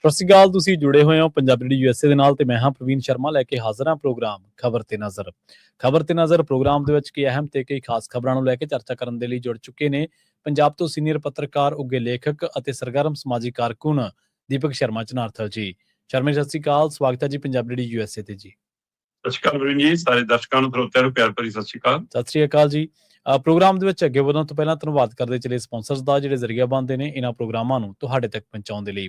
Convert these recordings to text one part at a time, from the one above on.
ਸਤਿ ਸ਼੍ਰੀ ਅਕਾਲ। ਤੁਸੀਂ ਜੁੜੇ ਹੋਏ ਹੋ ਪੰਜਾਬੀ ਰੇਡੀਓ USA ਦੇ ਨਾਲ ਤੇ ਮੈਂ ਹਾਂ ਪ੍ਰਵੀਨ ਸ਼ਰਮਾ ਲੈ ਕੇ ਹਾਜ਼ਰ ਹਾਂ ਪ੍ਰੋਗਰਾਮ ਖਬਰ ਤੇ ਨਜ਼ਰ। ਖਬਰ ਤੇ ਨਜ਼ਰ ਪ੍ਰੋਗਰਾਮ ਦੇ ਵਿੱਚ ਕਈ ਅਹਿਮ ਤੇ ਕਈ ਖਾਸ ਖਬਰਾਂ ਨੂੰ ਲੈ ਕੇ ਚਰਚਾ ਕਰਨ ਦੇ ਲਈ ਜੁੜ ਚੁੱਕੇ ਨੇ ਪੰਜਾਬ ਤੋਂ ਸੀਨੀਅਰ ਪੱਤਰਕਾਰ, ਉੱਘੇ ਲੇਖਕ ਅਤੇ ਸਰਗਰਮ ਸਮਾਜਿਕ ਕਾਰਕੁਨ ਦੀਪਕ ਸ਼ਰਮਾ ਚਨਾਰਥਲ ਜੀ। ਸ਼ਰਮਾ ਸਤਿ ਸ਼੍ਰੀ ਅਕਾਲ, ਸਵਾਗਤ ਹੈ ਜੀ ਪੰਜਾਬੀ ਰੇਡੀਓ USA ਤੇ ਜੀ। ਸਤਿ ਸ਼੍ਰੀ ਅਕਾਲ ਪ੍ਰਵੀਨ ਜੀ, ਸਾਰੇ ਦਰਸ਼ਕਾਂ ਨੂੰ ਸਰੋਤਿਆਂ ਨੂੰ ਪਿਆਰ ਭਰੀ ਸਤਿ ਸ਼੍ਰੀ ਅਕਾਲ। ਸਤਿ ਸ਼੍ਰੀ ਅਕਾਲ ਜੀ। ਪ੍ਰੋਗਰਾਮ ਦੇ ਵਿੱਚ ਅੱਗੇ ਵਧਣ ਤੋਂ ਪਹਿਲਾਂ ਧੰਨਵਾਦ ਕਰਦੇ ਚਲੇ ਸਪਾਂਸਰਸ ਦਾ ਜਿਹੜੇ ਜ਼ਰੀਆ ਬਣਦੇ ਨੇ ਇਹਨਾਂ ਪ੍ਰੋਗਰਾਮਾਂ ਨੂੰ ਤੁਹਾਡੇ ਤੱਕ ਪਹੁੰਚਾਉਣ ਦੇ ਲਈ।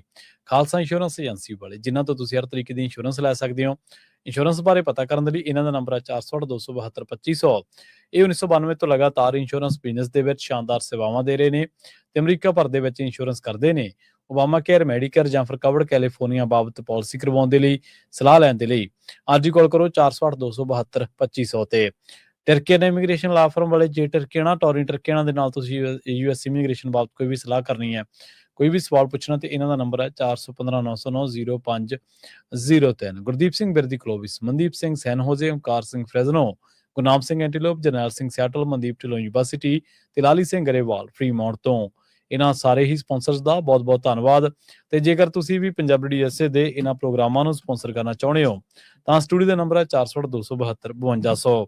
ਖਾਲਸਾ ਇੰਸ਼ੋਰੈਂਸ ਏਜੰਸੀ ਵਾਲੇ, ਜਿਨ੍ਹਾਂ ਤੋਂ ਤੁਸੀਂ ਹਰ ਤਰੀਕੇ ਦੀ ਇੰਸ਼ੋਰੈਂਸ ਲੈ ਸਕਦੇ ਹੋ। ਇੰਸ਼ੋਰੈਂਸ ਬਾਰੇ ਪਤਾ ਕਰਨ ਦੇ ਲਈ ਇਹਨਾਂ ਦਾ ਨੰਬਰ ਹੈ 408-272-2500। ਇਹ 1992 ਤੋਂ ਲਗਾਤਾਰ ਇੰਸ਼ੋਰੈਂਸ ਬਿਜ਼ਨਸ ਦੇ ਵਿੱਚ ਸ਼ਾਨਦਾਰ ਸੇਵਾਵਾਂ ਦੇ ਰਹੇ ਨੇ ਤੇ ਅਮਰੀਕਾ ਭਰ ਦੇ ਵਿੱਚ ਇੰਸ਼ੋਰੈਂਸ ਕਰਦੇ ਨੇ। ਓਬਾਮਾ ਕੇਅਰ, ਮੈਡੀਕੇਅਰ ਜਾਂ ਫਿਰ ਕਵਰਡ ਕੈਲੀਫੋਰਨੀਆ ਬਾਬਤ ਪਾਲਿਸੀ ਕਰਵਾਉਣ ਦੇ ਲਈ, ਸਲਾਹ ਲੈਣ ਦੇ ਲਈ ਅੱਜ ਹੀ ਕਾਲ ਕਰੋ 408-272-2500 ਤੇ। ਟਰਕੀਅਨ ਇਮੀਗ੍ਰੇਸ਼ਨ ਲਾ ਫਰਮ ਵਾਲੇ, ਜੇ ਟਰਕੀਅਨਾਂ ਟੋਰੀ ਟਰਕੀਅਨਾਂ ਦੇ ਨਾਲ ਤੁਸੀਂ US ਇਮੀਗ੍ਰੇਸ਼ਨ ਬਾਬਤ ਕੋਈ ਵੀ ਸਲਾਹ ਕਰਨੀ ਹੈ, ਕੋਈ ਵੀ ਸਵਾਲ ਪੁੱਛਣਾ ਤੇ ਇਹਨਾਂ ਦਾ ਨੰਬਰ ਹੈ 4159090503। ਗੁਰਦੀਪ ਸਿੰਘ ਬਿਰਦੀ ਕਲੋਵਿਸ, ਮਨਦੀਪ ਸਿੰਘ ਸੈਨ ਹੋਜ਼ੇ, ਓਮਕਾਰ ਸਿੰਘ ਫਰੈਜ਼ਨੋ, ਗੁਰਨਾਮ ਸਿੰਘ ਐਂਟੀਲੋਪ, ਜਰਨੈਲ ਸਿੰਘ ਸਿਆਟਲ, ਮਨਦੀਪ ਢਿੱਲੋਂ ਯੂਨੀਵਰਸਿਟੀ ਤੇ ਲਾਲੀ ਸਿੰਘ ਗਰੇਵਾਲ ਫਰੀਮਾਉਂਟ ਤੋਂ। ਇਹਨਾਂ ਸਾਰੇ ਹੀ ਸਪਾਂਸਰਸ ਦਾ ਬਹੁਤ ਬਹੁਤ ਧੰਨਵਾਦ। ਤੇ ਜੇਕਰ ਤੁਸੀਂ ਵੀ ਪੰਜਾਬੀ ਰੇਡੀਓ USA ਦੇ ਇਹਨਾਂ ਪ੍ਰੋਗਰਾਮਾਂ ਨੂੰ ਸਪਾਂਸਰ ਕਰਨਾ ਚਾਹੁੰਦੇ ਹੋ ਤਾਂ ਸਟੂਡੀਓ ਦਾ ਨੰਬਰ ਹੈ 408-272-5200।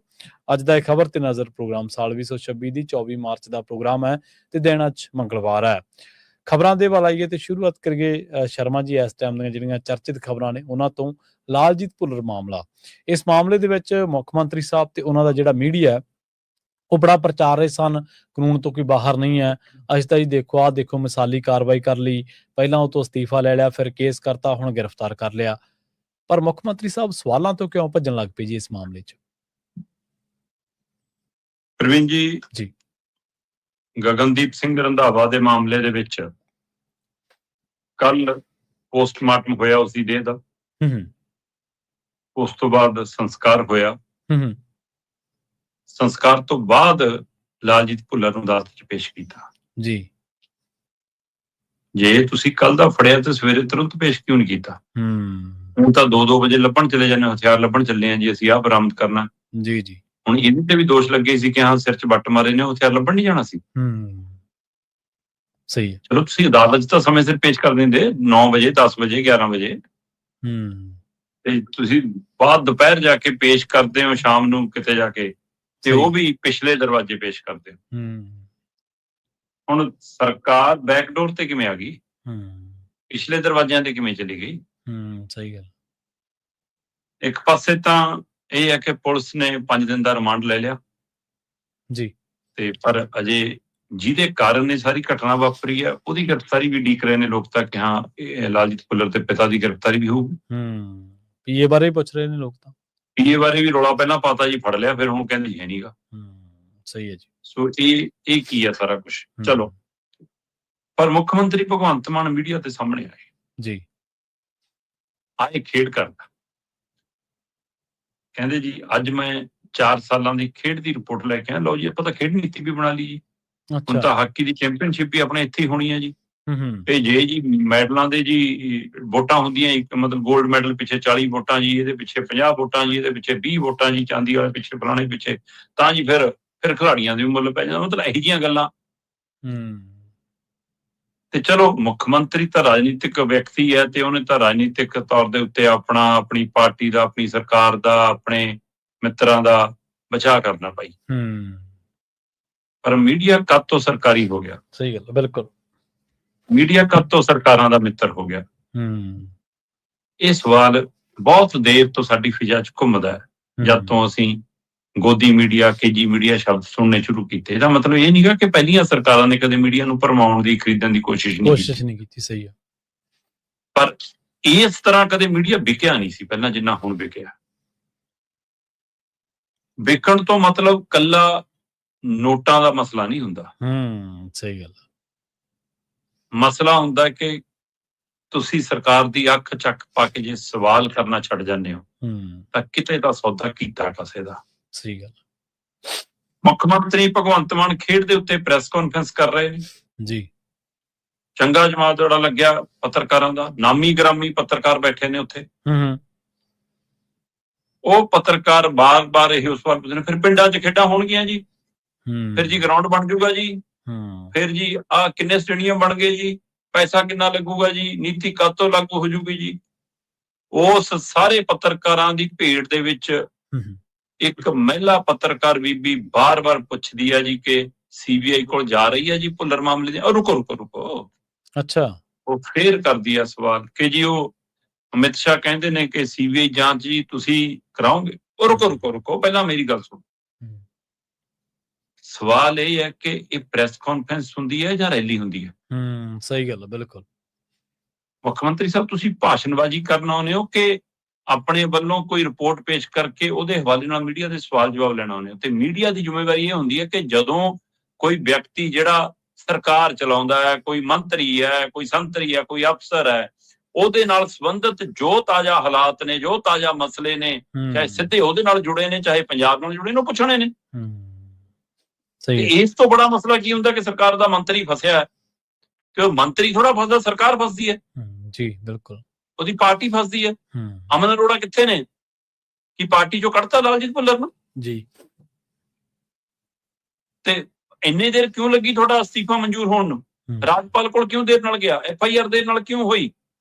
ਅੱਜ ਦਾ ਇਹ ਖਬਰ ਤੇ ਨਜ਼ਰ ਪ੍ਰੋਗਰਾਮ ਸਾਲ 2026 ਦੀ 24 ਮਾਰਚ ਦਾ ਪ੍ਰੋਗਰਾਮ ਹੈ ਤੇ ਦਿਨ ਅੱਜ ਮੰਗਲਵਾਰ ਹੈ। ਖਬਰਾਂ ਦੇ ਵੱਲ ਆਈਏ ਤੇ ਸ਼ੁਰੂਆਤ ਕਰੀਏ ਸ਼ਰਮਾ ਜੀ ਇਸ ਟਾਈਮ ਦੀਆਂ ਜਿਹੜੀਆਂ ਚਰਚਿਤ ਖਬਰਾਂ ਨੇ ਉਹਨਾਂ ਤੋਂ। ਲਾਲਜੀਤ ਭੁੱਲਰ ਮਾਮਲਾ, ਇਸ ਮਾਮਲੇ ਦੇ ਵਿੱਚ ਮੁੱਖ ਮੰਤਰੀ ਸਾਹਿਬ ਤੇ ਉਹਨਾਂ ਦਾ ਜਿਹੜਾ ਮੀਡੀਆ ਉਹ ਬੜਾ ਪ੍ਰਚਾਰ ਰਹੇ ਸਨ ਕਾਨੂੰਨ ਤੋਂ ਕੋਈ ਬਾਹਰ ਨਹੀਂ ਹੈ। ਅਸੀਂ ਤਾਂ ਜੀ ਦੇਖੋ ਮਿਸਾਲੀ ਕਾਰਵਾਈ ਕਰ ਲਈ, ਪਹਿਲਾਂ ਉਹ ਤੋਂ ਅਸਤੀਫਾ ਲੈ ਲਿਆ, ਫਿਰ ਕੇਸ ਕਰਤਾ, ਹੁਣ ਗ੍ਰਿਫਤਾਰ ਕਰ ਲਿਆ। ਪਰ ਮੁੱਖ ਮੰਤਰੀ ਸਾਹਿਬ ਸਵਾਲਾਂ ਤੋਂ ਕਿਉਂ ਭੱਜਣ ਲੱਗ ਪਏ ਜੀ ਇਸ ਮਾਮਲੇ 'ਚ? ਪ੍ਰਵੀਨ ਜੀ, ਗਗਨਦੀਪ ਸਿੰਘ ਰੰਧਾਵਾ ਦੇ ਮਾਮਲੇ ਦੇ ਵਿੱਚ ਕੱਲ ਪੋਸਟਮਾਰਟਮ ਹੋਇਆ ਉਸਦੀ ਦੇਹ ਦਾ। ਉਸ ਤੋਂ ਬਾਅਦ ਸੰਸਕਾਰ ਹੋਇਆ। ਸੰਸਕਾਰ ਤੋਂ ਬਾਅਦ ਲਾਲਜੀਤ ਭੁੱਲਰ ਨੂੰ ਅਦਾਲਤ 'ਚ ਪੇਸ਼ ਕੀਤਾ ਜੀ। ਜੇ ਤੁਸੀਂ ਕੱਲ ਦਾ ਫੜਿਆ ਤੇ ਸਵੇਰੇ ਤੁਰੰਤ ਪੇਸ਼ ਕਿਉਂ ਨਹੀਂ ਕੀਤਾ? ਹੁਣ ਤਾਂ 2-2 ਵਜੇ ਲੱਭਣ ਚਲੇ ਜਾਂਦੇ, ਹਥਿਆਰ ਲੱਭਣ ਚੱਲੇ ਆ ਜੀ, ਅਸੀਂ ਆਹ ਬਰਾਮਦ ਕਰਨਾ ਜੀ। ਹੁਣ ਇਹਦੇ ਤੇ ਵੀ ਦੋਸ਼ ਲੱਗੇ ਸੀ ਕਿ ਹਾਂ ਸਿਰ 'ਚ ਵੱਟ ਮਾਰੇ ਨੇ, ਉਹ ਹਥਿਆਰ ਲੱਭਣ ਨਹੀਂ ਜਾਣਾ ਸੀ। ਸਹੀ ਹੈ। ਚਲੋ ਤੁਸੀਂ ਅਦਾਲਤ 'ਚ ਤਾਂ ਸਮੇਂ ਸਿਰ ਪੇਸ਼ ਕਰ ਦਿੰਦੇ, 9 ਵਜੇ, 10 ਵਜੇ, 11 ਵਜੇ। ਤੇ ਤੁਸੀਂ ਬਾਅਦ ਦੁਪਹਿਰ ਜਾ ਕੇ ਪੇਸ਼ ਕਰਦੇ ਹੋ, ਸ਼ਾਮ ਨੂੰ ਕਿਤੇ ਜਾ ਕੇ, ਤੇ ਉਹ ਵੀ ਪਿਛਲੇ ਦਰਵਾਜ਼ੇ ਪੇਸ਼ ਕਰਦੇ ਹੋ। ਹੁਣ ਸਰਕਾਰ ਬੈਕਡੋਰ ਤੇ ਕਿਵੇਂ ਆ ਗਈ? ਪਿਛਲੇ ਦਰਵਾਜ਼ਿਆਂ ਤੇ ਕਿਵੇਂ ਚਲੀ ਗਈ? ਸਹੀ ਗੱਲ। ਇੱਕ ਪਾਸੇ ਤਾਂ ਇਹ ਹੈ ਕਿ ਪੁਲਿਸ ਨੇ 5 ਦਿਨ ਦਾ ਰਿਮਾਂਡ ਲੈ ਲਿਆ ਜੀ, ਤੇ ਪਰ ਅਜੇ ਜਿਹਦੇ ਕਾਰਨ ਇਹ ਸਾਰੀ ਘਟਨਾ ਵਾਪਰੀ ਹੈ ਉਹਦੀ ਗ੍ਰਿਫਤਾਰੀ ਵੀ ਉਡੀਕ ਰਹੇ ਨੇ ਲੋਕ ਤਾਂ ਕਿ ਹਾਂ ਲਾਲਜੀਤ ਭੁੱਲਰ ਦੇ ਪਿਤਾ ਦੀ ਗ੍ਰਿਫਤਾਰੀ ਵੀ ਹੋਊਗੀ। ਪੀਏ ਬਾਰੇ ਪੁੱਛ ਰਹੇ ਨੇ ਲੋਕ ਤਾਂ। ਪੀਏ ਬਾਰੇ ਵੀ ਰੌਲਾ ਪਹਿਲਾਂ ਪਾਤਾ ਜੀ, ਫੜ ਲਿਆ, ਫਿਰ ਹੁਣ ਕਹਿੰਦੇ ਹੈ ਨੀਗਾ। ਸਹੀ ਹੈ ਜੀ। ਸੋ ਇਹ ਕੀ ਹੈ ਸਾਰਾ ਕੁਛ? ਚਲੋ, ਪਰ ਮੁੱਖ ਮੰਤਰੀ ਭਗਵੰਤ ਮਾਨ ਮੀਡੀਆ ਦੇ ਸਾਹਮਣੇ ਆਏ ਜੀ, ਆਏ ਖੇਡ ਕਰਦਾ, ਕਹਿੰਦੇ ਜੀ ਅੱਜ ਮੈਂ 4 ਸਾਲਾਂ ਦੀ ਖੇਡ ਦੀ ਰਿਪੋਰਟ ਲੈ ਕੇ ਆਇਆ। ਲਓ ਜੀ, ਆਪਾਂ ਤਾਂ ਖੇਡ ਨੀਤੀ ਵੀ ਬਣਾ ਲਈ ਜੀ। ਹੁਣ ਤਾਂ ਹਾਕੀ ਦੀ ਚੈਂਪੀਅਨਸ਼ਿਪ ਵੀ ਆਪਣੇ ਇੱਥੇ ਹੀ ਹੋਣੀ ਹੈ ਜੀ। ਤੇ ਜੇ ਜੀ ਮੈਡਲਾਂ ਦੇ ਜੀ ਵੋਟਾਂ ਹੁੰਦੀਆਂ, ਇੱਕ ਮਤਲਬ 골ਡ ਮੈਡਲ ਪਿੱਛੇ 40 ਵੋਟਾਂ ਜੀ, ਇਹਦੇ ਪਿੱਛੇ 50 ਵੋਟਾਂ ਜੀ, ਇਹਦੇ ਪਿੱਛੇ 20 ਵੋਟਾਂ ਜੀ, ਚਾਂਦੀ ਵਾਲੇ ਪਿੱਛੇ, ਫਲਾਣੇ ਪਿੱਛੇ, ਤਾਂ ਜੀ ਫਿਰ ਖਿਡਾਰੀਆਂ ਦੇ ਵੀ ਮੁੱਲ ਪੈ ਜਾਂਦਾ। ਮਤਲਬ ਇਹੋ ਜਿਹੀਆਂ ਗੱਲਾਂ। ਤੇ ਚਲੋ, ਮੁੱਖ ਮੰਤਰੀ ਤਾਂ ਰਾਜਨੀਤਿਕ ਵਿਅਕਤੀ ਹੈ ਤੇ ਉਹਨੇ ਤਾਂ ਰਾਜਨੀਤਿਕ ਤੌਰ ਦੇ ਉੱਤੇ ਆਪਣੀ ਪਾਰਟੀ ਦਾ, ਆਪਣੀ ਸਰਕਾਰ ਦਾ, ਆਪਣੇ ਮਿੱਤਰਾਂ ਦਾ ਬਚਾਅ ਕਰਨਾ ਭਾਈ। ਪਰ ਮੀਡੀਆ ਕਦ ਤੋਂ ਸਰਕਾਰੀ ਹੋ ਗਿਆ? ਸਹੀ ਗੱਲ, ਬਿਲਕੁਲ। ਮੀਡੀਆ ਕਦ ਤੋਂ ਸਰਕਾਰਾਂ ਦਾ ਮਿੱਤਰ ਹੋ ਗਿਆ? ਇਹ ਸਵਾਲ ਬਹੁਤ ਦੇਰ ਤੋਂ ਸਾਡੀ ਫਿਜ਼ਾ 'ਚ ਘੁੰਮਦਾ ਹੈ, ਜਦ ਤੋਂ ਅਸੀਂ ਗੋਦੀ ਮੀਡੀਆ, ਕੇਜੀ ਮੀਡੀਆ ਸ਼ਬਦ ਸੁਣਨੇ ਸ਼ੁਰੂ ਕੀਤੇ। ਇਹਦਾ ਮਤਲਬ ਇਹ ਨਹੀਂਗਾ ਕਿ ਪਹਿਲੀਆਂ ਸਰਕਾਰਾਂ ਨੇ ਕਦੇ ਮੀਡੀਆ ਨੂੰ ਭਰਮਾਉਣ ਦੀ, ਖਰੀਦਣ ਦੀ ਕੋਸ਼ਿਸ਼ ਨਹੀਂ ਕੀਤੀ। ਸਹੀ ਹੈ। ਪਰ ਇਸ ਤਰ੍ਹਾਂ ਕਦੇ ਮੀਡੀਆ ਵਿਕਿਆ ਨਹੀਂ ਸੀ ਪਹਿਲਾਂ ਜਿੰਨਾ ਹੁਣ ਵਿਕਿਆ। ਵਿਕਣ ਤੋਂ ਮਤਲਬ ਕੱਲਾ ਨੋਟਾਂ ਦਾ ਮਸਲਾ ਨਹੀਂ ਹੁੰਦਾ। ਸਹੀ ਗੱਲ। ਮਸਲਾ ਹੁੰਦਾ ਕਿ ਤੁਸੀਂ ਸਰਕਾਰ ਦੀ ਅੱਖ ਚੱਕ ਪਾ ਕੇ ਜੇ ਸਵਾਲ ਕਰਨਾ ਛੱਡ ਜਾਂਦੇ ਹੋ ਤਾਂ ਕਿਤੇ ਦਾ ਸੌਦਾ ਕੀਤਾ ਕਿਸੇ ਦਾ। ਸਹੀ ਗੱਲ। ਮੁੱਖ ਮੰਤਰੀ ਭਗਵੰਤ ਮਾਨ ਖੇਡ ਦੇ ਉੱਤੇ ਪ੍ਰੈਸ ਕਾਨਫਰੰਸ ਕਰ ਰਹੇ ਨੇ ਜੀ। ਚੰਗਾ ਜਮਾਤ ਜਿਹੜਾ ਲੱਗਿਆ ਪੱਤਰਕਾਰਾਂ ਦਾ, ਨਾਮੀ ਗ੍ਰਾਮੀ ਪੱਤਰਕਾਰ ਬੈਠੇ ਨੇ ਉੱਥੇ। ਉਹ ਪੱਤਰਕਾਰ ਬਾਰ-ਬਾਰ ਇਹ ਉਸ ਵਾਰ ਪੁੱਛਦੇ ਨੇ, ਫਿਰ ਪਿੰਡਾਂ 'ਚ ਖੇਡਾਂ ਹੋਣਗੀਆਂ ਜੀ, ਫਿਰ ਜੀ ਗਰਾਊਂਡ ਬਣ ਜਾਊਗਾ ਜੀ, ਫਿਰ ਜੀ ਆਹ ਕਿੰਨੇ ਸਟੇਡੀਅਮ ਬਣ ਗਏ ਜੀ, ਪੈਸਾ ਕਿੰਨਾ ਲੱਗੂਗਾ ਜੀ, ਨੀਤੀ ਕਦ ਤੋਂ ਲਾਗੂ ਹੋ ਜੂਗੀ ਜੀ। ਉਸ ਸਾਰੇ ਪੱਤਰਕਾਰਾਂ ਦੀ ਭੇਡ ਦੇ ਵਿੱਚ ਇੱਕ ਮਹਿਲਾ ਪੱਤਰਕਾਰ ਬੀਬੀ ਬਾਰ-ਬਾਰ ਪੁੱਛਦੀ ਹੈ ਜੀ ਕਿ CBI ਕੋਲ ਜਾ ਰਹੀ ਹੈ ਜੀ ਭੁੱਲਰ ਮਾਮਲੇ ਦੇ। ਰੁਕੋ। ਅੱਛਾ। ਉਹ ਫੇਰ ਕਰਦੀ ਆ ਸਵਾਲ ਕਿ ਜੀ ਉਹ ਅਮਿਤ ਸ਼ਾਹ ਕਹਿੰਦੇ ਨੇ ਕਿ CBI ਜਾਂਚ ਜੀ ਤੁਸੀਂ ਕਰਾਓਗੇ। ਉਹ ਰੁਕੋ ਪਹਿਲਾਂ ਮੇਰੀ ਗੱਲ ਸੁਣੋ। ਸਵਾਲ ਇਹ ਹੈ ਕਿ ਇਹ ਪ੍ਰੈਸ ਕਾਨਫਰੰਸ ਹੁੰਦੀ ਹੈ ਜਾਂ ਰੈਲੀ ਹੁੰਦੀ ਹੈ? ਸਹੀ ਗੱਲ ਹੈ, ਬਿਲਕੁਲ। ਮੁੱਖ ਮੰਤਰੀ ਸਾਹਿਬ ਤੁਸੀਂ ਭਾਸ਼ਣਬਾਜ਼ੀ ਕਰਨ ਆਉਂਦੇ ਹੋ ਕਿ ਆਪਣੇ ਵੱਲੋਂ ਕੋਈ ਰਿਪੋਰਟ ਪੇਸ਼ ਕਰਕੇ ਉਹਦੇ ਹਵਾਲੇ ਨਾਲ ਮੀਡੀਆ ਦੇ ਸਵਾਲ ਜਵਾਬ ਲੈਣਾ ਆਉਂਦੇ ਹੋ? ਤੇ ਮੀਡੀਆ ਦੀ ਜ਼ਿੰਮੇਵਾਰੀ ਇਹ ਹੁੰਦੀ ਹੈ ਕਿ ਜਦੋਂ ਕੋਈ ਵਿਅਕਤੀ ਜਿਹੜਾ ਸਰਕਾਰ ਚਲਾਉਂਦਾ ਹੈ, ਕੋਈ ਮੰਤਰੀ ਹੈ, ਕੋਈ ਸੰਤਰੀ ਹੈ, ਕੋਈ ਅਫਸਰ ਹੈ, ਉਹਦੇ ਨਾਲ ਸੰਬੰਧਿਤ ਜੋ ਤਾਜ਼ਾ ਹਾਲਾਤ ਨੇ, ਜੋ ਤਾਜ਼ਾ ਮਸਲੇ ਨੇ, ਚਾਹੇ ਸਿੱਧੇ ਉਹਦੇ ਨਾਲ ਜੁੜੇ ਨੇ, ਚਾਹੇ ਪੰਜਾਬ ਨਾਲ ਜੁੜੇ ਨੇ, ਉਹ ਪੁੱਛਣੇ ਨੇ। ਤੇ ਇਸ ਤੋਂ ਬੜਾ ਮਸਲਾ ਕੀ ਹੁੰਦਾ ਕਿ ਸਰਕਾਰ ਦਾ ਮੰਤਰੀ ਫਸਿਆ ਹੈ, ਕਿ ਉਹ ਮੰਤਰੀ ਥੋੜਾ ਫਸਦਾ, ਸਰਕਾਰ ਫਸਦੀ ਹੈ ਜੀ, ਬਿਲਕੁਲ। ਉਹਦੀ ਪਾਰਟੀ ਫਸਦੀ ਹੈ। ਅਮਨ ਅਰੋੜਾ ਕਿੱਥੇ ਨੇ? ਕੀ ਪਾਰਟੀ ਚੋਂ ਕੱਢਤਾ ਲਾਲਜੀਤ ਭੁੱਲਰ ਨੂੰ ਜੀ? ਤੇ ਇੰਨੇ ਦੇਰ ਕਿਉਂ ਲੱਗੀ ਤੁਹਾਡਾ ਅਸਤੀਫਾ ਮਨਜ਼ੂਰ ਹੋਣ ਨੂੰ? ਰਾਜਪਾਲ ਕੋਲ ਕਿਉਂ ਦੇਰ ਨਾਲ ਗਿਆ? FIR ਦੇਰ ਨਾਲ ਕਿਉਂ ਹੋਈ?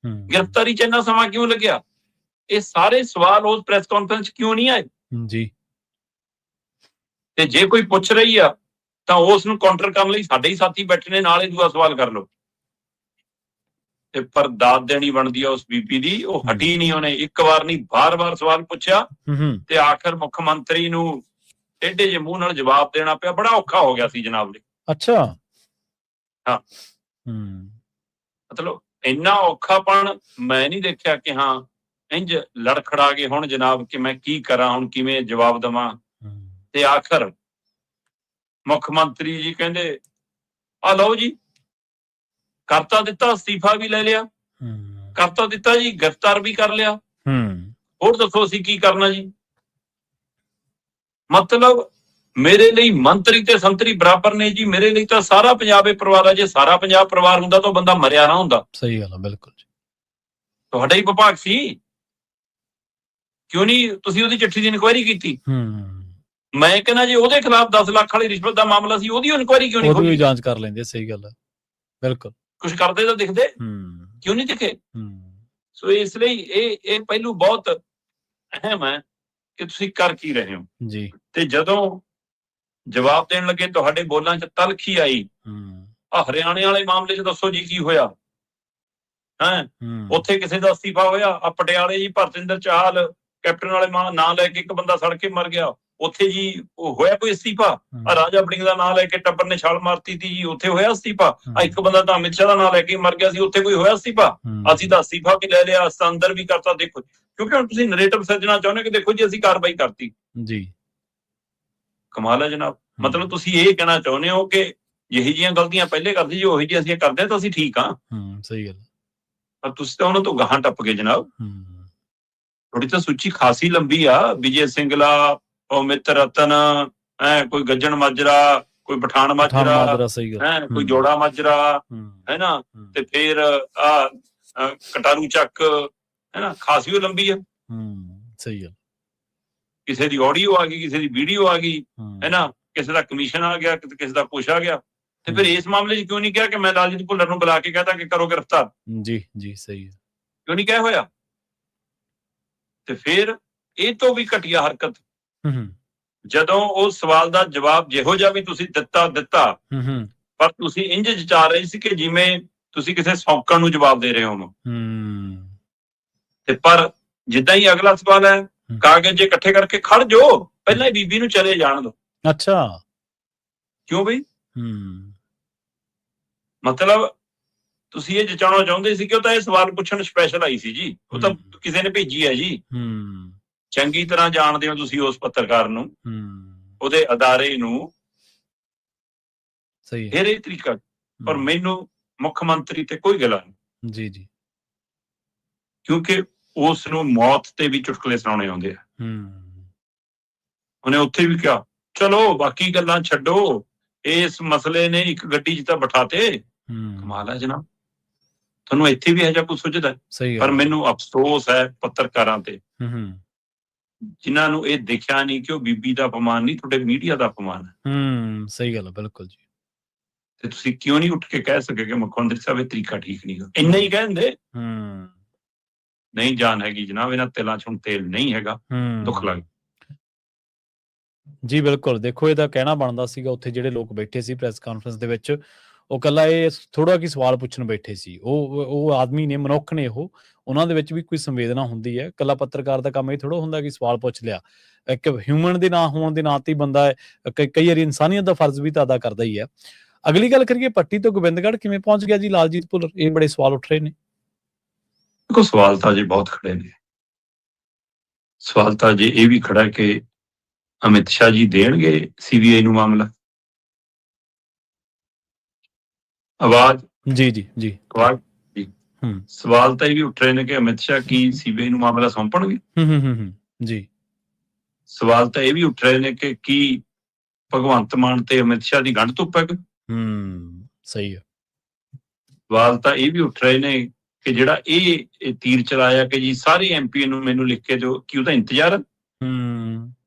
ਗ੍ਰਿਫਤਾਰੀ ਚ ਇੰਨਾ ਸਮਾਂ ਕਿਉਂ ਲੱਗਿਆ? ਇਹ ਸਾਰੇ ਸਵਾਲ ਉਸ ਪ੍ਰੈਸ ਕਾਨਫਰੰਸ ਕਿਉਂ ਨਹੀਂ ਆਏ ਜੀ? ਤੇ ਜੇ ਕੋਈ ਪੁੱਛ ਰਹੀ ਆ ਤਾਂ ਉਸ ਨੂੰ ਕਾਊਂਟਰ ਕਰਨ ਲਈ ਸਾਡੇ ਹੀ ਸਾਥੀ ਬੈਠੇ ਨੇ, ਨਾਲ ਹੀ ਦੂਆ ਸਵਾਲ ਕਰ ਲਓ। ਤੇ ਪਰ ਦਾਤ ਦੇਣੀ ਬਣਦੀ ਆ ਉਸ ਬੀਬੀ ਦੀ। ਉਹ ਹਟੀ ਨਹੀਂ, ਉਹਨੇ ਇੱਕ ਵਾਰ ਨਹੀਂ ਬਾਰ-ਬਾਰ ਸਵਾਲ ਪੁੱਛਿਆ ਤੇ ਆਖਰ ਮੁੱਖ ਮੰਤਰੀ ਨੂੰ ਟੇਢੇ ਜਿਹੇ ਮੂੰਹ ਨਾਲ ਜਵਾਬ ਦੇਣਾ ਪਿਆ। ਬੜਾ ਔਖਾ ਹੋ ਗਿਆ ਸੀ ਜਨਾਬ ਲਈ। ਅੱਛਾ। ਹਾਂ, ਮਤਲਬ ਇੰਨਾ ਔਖਾਪਣ ਮੈਂ ਨਹੀਂ ਦੇਖਿਆ ਕਿ ਹਾਂ ਇੰਝ ਲੜਖੜਾ ਗਏ ਹੁਣ ਜਨਾਬ ਕਿ ਮੈਂ ਕੀ ਕਰਾਂ, ਹੁਣ ਕਿਵੇਂ ਜਵਾਬ ਦੇਵਾਂ। ਤੇ ਆਖਰ ਮੁੱਖ ਮੰਤਰੀ ਜੀ ਕਹਿੰਦੇ ਆ ਲਓ ਜੀ, ਕਰਤਾ ਦਿੱਤਾ, ਅਸਤੀਫਾ ਵੀ ਲੈ ਲਿਆ, ਕਰਤਾ ਦਿੱਤਾ ਜੀ, ਗ੍ਰਿਫਤਾਰ ਵੀ ਕਰ ਲਿਆ, ਹੋਰ ਦੱਸੋ ਅਸੀਂ ਕੀ ਕਰਨਾ ਜੀ? ਮਤਲਬ ਮੇਰੇ ਲਈ ਮੰਤਰੀ ਤੇ ਸੰਤਰੀ ਬਰਾਬਰ ਨੇ ਜੀ। ਮੇਰੇ ਲਈ ਤਾਂ ਸਾਰਾ ਪੰਜਾਬ ਇਹ ਪਰਿਵਾਰ ਆ। ਜੇ ਸਾਰਾ ਪੰਜਾਬ ਪਰਿਵਾਰ ਹੁੰਦਾ ਤਾਂ ਬੰਦਾ ਮਰਿਆ ਨਾ ਹੁੰਦਾ। ਸਹੀ ਗੱਲ ਆ, ਬਿਲਕੁਲ ਜੀ। ਤੁਹਾਡਾ ਹੀ ਵਿਭਾਗ ਸੀ, ਕਿਉਂ ਨਹੀਂ ਤੁਸੀਂ ਉਹਦੀ ਚਿੱਠੀ ਦੀ ਇਨਕੁਆਇਰੀ ਕੀਤੀ? ਮੈਂ ਕਹਿੰਦਾ ਜੇ ਉਹਦੇ ਖਿਲਾਫ 10 ਲੱਖ ਵਾਲੀ ਰਿਸ਼ਵਤ ਦਾ ਮਾਮਲਾ ਸੀ, ਉਹਦੀ ਇਨਕੁਆਇਰੀ ਕਿਉਂ ਨਹੀਂ ਖੋਲੀ? ਉਹਦੀ ਜਾਂਚ ਕਰ ਲੈਂਦੇ। ਸਹੀ ਗੱਲ ਹੈ, ਬਿਲਕੁਲ। ਕੁਝ ਕਰਦੇ ਤਾਂ ਦਿਖਦੇ, ਕਿਉਂ ਨਹੀਂ ਦਿਖੇ? ਸੋ ਇਸ ਲਈ ਇਹ ਪਹਿਲੂ ਬਹੁਤ ਅਹਿਮ ਹੈ ਕਿ ਤੁਸੀਂ ਕਰ ਕੀ ਰਹੇ ਹੋ ਜੀ। ਤੇ ਜਦੋਂ ਜਵਾਬ ਦੇਣ ਲੱਗੇ ਤੁਹਾਡੇ ਬੋਲਾਂ 'ਚ ਤਲਖੀ ਆਈ, ਆ ਹਰਿਆਣੇ ਵਾਲੇ ਮਾਮਲੇ 'ਚ ਦੱਸੋ ਜੀ ਕੀ ਹੋਇਆ ਹੈ? ਉੱਥੇ ਕਿਸੇ ਦਾ ਅਸਤੀਫਾ ਹੋਇਆ? ਆ ਪਟਿਆਲੇ ਜੀ ਭਰਤਿੰਦਰ ਚਾਹਲ ਕੈਪਟਨ ਵਾਲੇ ਨਾਂ ਲੈ ਕੇ ਇੱਕ ਬੰਦਾ ਸੜ ਕੇ ਮਰ ਗਿਆ, ਉੱਥੇ ਜੀ ਉਹ ਹੋਇਆ ਕੋਈ ਅਸਤੀਫਾ? ਆ ਰਾਜਾ ਵੜਿੰਗ ਦਾ ਨਾਂ ਲੈ ਕੇ ਟੱਬਰ ਨੇ ਛਾਲ ਮਾਰਤੀ ਸੀ ਜੀ, ਉੱਥੇ ਹੋਇਆ ਅਸਤੀਫਾ? ਆ ਇੱਕ ਬੰਦਾ ਤਾਂ ਅਮਿਤ ਸ਼ਾਹ ਦਾ ਨਾਂ ਲੈ ਕੇ ਮਰ ਗਿਆ ਸੀ, ਉੱਥੇ ਕੋਈ ਹੋਇਆ ਅਸਤੀਫਾ? ਅਸੀਂ ਤਾਂ ਅਸਤੀਫਾ ਵੀ ਲੈ ਲਿਆ, ਅਸੀਂ ਅੰਦਰ ਵੀ ਕਰਤਾ। ਦੇਖੋ, ਕਿਉਂਕਿ ਹੁਣ ਤੁਸੀਂ ਨਰੇਟਿਵ ਸੱਜਣਾ ਚਾਹੁੰਦੇ ਕਿ ਦੇਖੋ ਜੀ ਅਸੀਂ ਕਾਰਵਾਈ ਕਰਤੀ ਜੀ। ਕਮਾਲ ਹੈ ਜਨਾਬ। ਮਤਲਬ ਤੁਸੀਂ ਇਹ ਕਹਿਣਾ ਚਾਹੁੰਦੇ ਹੋ ਕਿ ਜਿਹੀ ਜਿਹੀਆਂ ਗਲਤੀਆਂ ਪਹਿਲੇ ਕਰਦੇ ਜੀ, ਉਹੀ ਜਿਹੀ ਅਸੀਂ ਕਰਦੇ ਤਾਂ ਅਸੀਂ ਠੀਕ ਹਾਂ। ਸਹੀ ਗੱਲ। ਪਰ ਤੁਸੀਂ ਤਾਂ ਉਹਨਾਂ ਤੋਂ ਗਾਹਾਂ ਟੱਪ ਗਏ ਜਨਾਬ। ਥੋੜੀ ਤਾਂ ਸੂਚੀ ਖਾਸੀ ਲੰਬੀ ਆ। ਵਿਜੇ ਸਿੰਗਲਾ, ਉਹ ਮਿੱਤਰ ਰਤਨ, ਕੋਈ ਗੱਜਣ ਮਾਜਰਾ, ਕੋਈ ਪਠਾਨ ਮਾਜਰਾ, ਕੋਈ ਜੋੜਾ ਮਾਜਰਾ, ਹੈ ਨਾ, ਤੇ ਫਿਰ ਆ ਕਟਾਰੂ ਚੱਕ, ਹੈ ਨਾ, ਖਾਸੀ ਉਹ ਲੰਬੀ ਆ। ਸਹੀ ਗੱਲ। ਕਿਸੇ ਦੀ ਆਡੀਓ ਆ ਗਈ, ਕਿਸੇ ਦੀ ਵੀਡੀਓ ਆ ਗਈ, ਹੈ ਨਾ, ਕਿਸੇ ਦਾ ਕਮਿਸ਼ਨ ਆ ਗਿਆ, ਕਿਸੇ ਦਾ ਕੁਛ ਆ ਗਿਆ। ਤੇ ਫਿਰ ਇਸ ਮਾਮਲੇ 'ਚ ਕਿਉਂ ਨਹੀਂ ਕਿਹਾ ਕਿ ਮੈਂ ਲਾਲਜੀਤ ਭੁੱਲਰ ਨੂੰ ਬੁਲਾ ਕੇ ਕਹਤਾ ਕਿ ਕਰੋ ਗ੍ਰਿਫਤਾਰ? ਜੀ ਜੀ, ਸਹੀ ਹੈ। ਕਿਉਂ ਨਹੀਂ ਕਿਹਾ ਹੋਇਆ? ਤੇ ਫਿਰ ਇਹ ਤੋਂ ਵੀ ਘਟੀਆ ਹਰਕਤ, ਜਦੋਂ ਉਸ ਸਵਾਲ ਦਾ ਜਵਾਬ ਜਿਹੋ ਜਿਹਾ ਵੀ ਤੁਸੀਂ ਦਿੱਤਾ, ਪਰ ਤੁਸੀਂ ਇੰਝ ਵਿਚਾਰ ਰਹੇ ਸੀ ਕਿ ਜਿਵੇਂ ਤੁਸੀਂ ਕਿਸੇ ਸੌਂਕਣ ਨੂੰ ਜਵਾਬ ਦੇ ਰਹੇ ਹੋ। ਤੇ ਪਰ ਜਿੱਦਾਂ ਹੀ ਅਗਲਾ ਸਵਾਲ ਹੈ, ਕਾਗਜ਼ ਜੇ ਇਕੱਠੇ ਕਰਕੇ ਖੜ ਜਾਓ, ਪਹਿਲਾਂ ਹੀ ਬੀਬੀ ਨੂੰ ਚਲੇ ਜਾਣ ਦਿਓ। ਅੱਛਾ, ਕਿਉਂ ਬਈ? ਮਤਲਬ ਤੁਸੀਂ ਇਹ ਜਚਾਉਣਾ ਚਾਹੁੰਦੇ ਸੀ ਕਿ ਉਹ ਤਾਂ ਇਹ ਸਵਾਲ ਪੁੱਛਣ ਸਪੈਸ਼ਲ ਆਈ ਸੀ ਜੀ, ਉਹ ਤਾਂ ਕਿਸੇ ਨੇ ਭੇਜੀ ਹੈ ਜੀ। ਚੰਗੀ ਤਰ੍ਹਾਂ ਜਾਣਦੇ ਹੋ ਤੁਸੀਂ ਉਸ ਪੱਤਰਕਾਰ ਨੂੰ, ਉਹਦੇ ਅਦਾਰੇ ਨੂੰ। ਸਹੀ ਹੈ, ਇਹ ਤਰੀਕਾ। ਪਰ ਮੈਨੂੰ ਮੁੱਖ ਮੰਤਰੀ ਤੇ ਕੋਈ ਗਿਲਾ ਨਹੀਂ ਜੀ ਜੀ, ਕਿਉਂਕਿ ਉਸ ਨੂੰ ਮੌਤ ਤੇ ਵੀ ਚੁਟਕਲੇ ਸੁਣਾਉਣੇ ਆਉਂਦੇ ਆ। ਉਹਨੇ ਉੱਥੇ ਵੀ ਕਿਹਾ ਚਲੋ ਬਾਕੀ ਗੱਲਾਂ ਛੱਡੋ, ਇਸ ਮਸਲੇ ਨੇ ਇੱਕ ਗੱਡੀ 'ਚ ਤਾਂ ਬਿਠਾਤੇ। ਕਮਾਲ ਹੈ ਜਨਾਬ, ਤੁਹਾਨੂੰ ਇੱਥੇ ਵੀ ਇਹੋ ਜਿਹਾ ਕੁਝ ਸੁਝਦਾ? ਪਰ ਮੈਨੂੰ ਅਫਸੋਸ ਹੈ ਪੱਤਰਕਾਰਾਂ ਤੇ, ਜਿਨ੍ਹਾਂ ਨੂੰ ਇਹ ਦੇਖਿਆ ਨਹੀਂ ਕਿ ਉਹ ਬੀਬੀ ਦਾ ਅਪਮਾਨ ਨਹੀਂ, ਤੁਹਾਡੇ ਮੀਡੀਆ ਦਾ ਅਪਮਾਨ ਹੈ। ਸਹੀ ਗੱਲ ਹੈ, ਬਿਲਕੁਲ ਜੀ। ਤੇ ਤੁਸੀਂ ਕਿਉਂ ਨਹੀਂ ਉੱਠ ਕੇ ਕਹਿ ਸਕੇ ਕਿ ਮੁੱਖ ਮੰਤਰੀ ਸਾਹਿਬ ਇਹ ਤਰੀਕਾ ਠੀਕ ਨਹੀਂ ਗਾ? ਇੰਨਾ ਹੀ ਕਹਿੰਦੇ ਨਹੀਂ ਜਾਨ ਹੈਗੀ ਜਨਾਬ, ਇਹਨਾਂ ਤੇਲਾਂ 'ਚ ਹੁਣ ਤੇਲ ਨਹੀਂ ਹੈਗਾ, ਦੁੱਖ ਲੱਗ। ਜੀ ਬਿਲਕੁਲ, ਦੇਖੋ ਇਹਦਾ ਕਹਿਣਾ ਬਣਦਾ ਸੀਗਾ ਉੱਥੇ ਜਿਹੜੇ ਲੋਕ ਬੈਠੇ ਸੀ ਪ੍ਰੈਸ ਕਾਨਫਰੰਸ ਦੇ ਵਿੱਚ, ਉਹ ਕੱਲਾ ਇਹ ਥੋੜਾ ਕੀ ਸਵਾਲ ਪੁੱਛਣ ਬੈਠੇ ਸੀ। ਉਹ ਆਦਮੀ ਨੇ, ਮਨੁੱਖ ਨੇ, ਉਹਨਾਂ ਦੇ ਵਿੱਚ ਵੀ ਕੋਈ ਸੰਵੇਦਨਾ ਹੁੰਦੀ ਹੈ। ਕੱਲਾ ਪੱਤਰਕਾਰ ਦਾ ਕੰਮ ਇਹ ਥੋੜਾ ਹੁੰਦਾ ਕਿ ਸਵਾਲ ਪੁੱਛ ਲਿਆ। ਇੱਕ ਹਿਊਮਨ ਦੇ ਨਾ ਹੋਣ ਦੇ ਨਾਤੇ ਹੀ ਬੰਦਾ ਕਈ ਵਾਰੀ ਇਨਸਾਨੀਅਤ ਦਾ ਫਰਜ਼ ਵੀ ਤਾਂ ਅਦਾ ਕਰਦਾ ਹੀ ਹੈ। ਅਗਲੀ ਗੱਲ ਕਰੀਏ, ਪੱਟੀ ਤੋਂ ਗੋਬਿੰਦਗੜ੍ਹ ਕਿਵੇਂ ਪਹੁੰਚ ਗਿਆ ਜੀ ਲਾਲਜੀਤ ਭੁੱਲਰ? ਇਹ ਬੜੇ ਸਵਾਲ ਉੱਠ ਰਹੇ ਨੇ। ਦੇਖੋ ਸਵਾਲ ਤਾਂ ਅਜੇ ਬਹੁਤ ਖੜੇ ਨੇ। ਸਵਾਲ ਤਾਂ ਅਜੇ ਇਹ ਵੀ ਖੜਾ ਕਿ ਅਮਿਤ ਸ਼ਾਹ ਜੀ ਦੇਣਗੇ CBI ਨੂੰ ਮਾਮਲਾ? ਆਵਾਜ਼ ਜੀ ਸਵਾਲ ਤਾਂ ਇਹ ਵੀ ਉੱਠ ਰਹੇ ਨੇ ਕਿ ਅਮਿਤ ਸ਼ਾਹ ਕੀ CBI ਨੂੰ ਮਾਮਲਾ ਸੌਂਪਣਗੇ? ਜੀ ਸਵਾਲ ਤਾਂ ਇਹ ਵੀ ਉੱਠ ਰਹੇ ਨੇ ਕਿ ਕੀ ਭਗਵੰਤ ਮਾਨ ਤੇ ਅਮਿਤ ਸ਼ਾਹ ਦੀ ਗੰਢ ਧੁੱਪ ਹੈ? ਸਹੀ ਹੈ। ਸਵਾਲ ਤਾਂ ਇਹ ਵੀ ਉੱਠ ਰਹੇ ਨੇ ਕਿ ਜਿਹੜਾ ਇਹ ਤੀਰ ਚਲਾਇਆ ਕਿ ਜੀ ਸਾਰੇ MP ਨੂੰ ਮੈਨੂੰ ਲਿਖ ਕੇ ਦਿਓ, ਕੀ ਉਹਦਾ ਇੰਤਜ਼ਾਰ?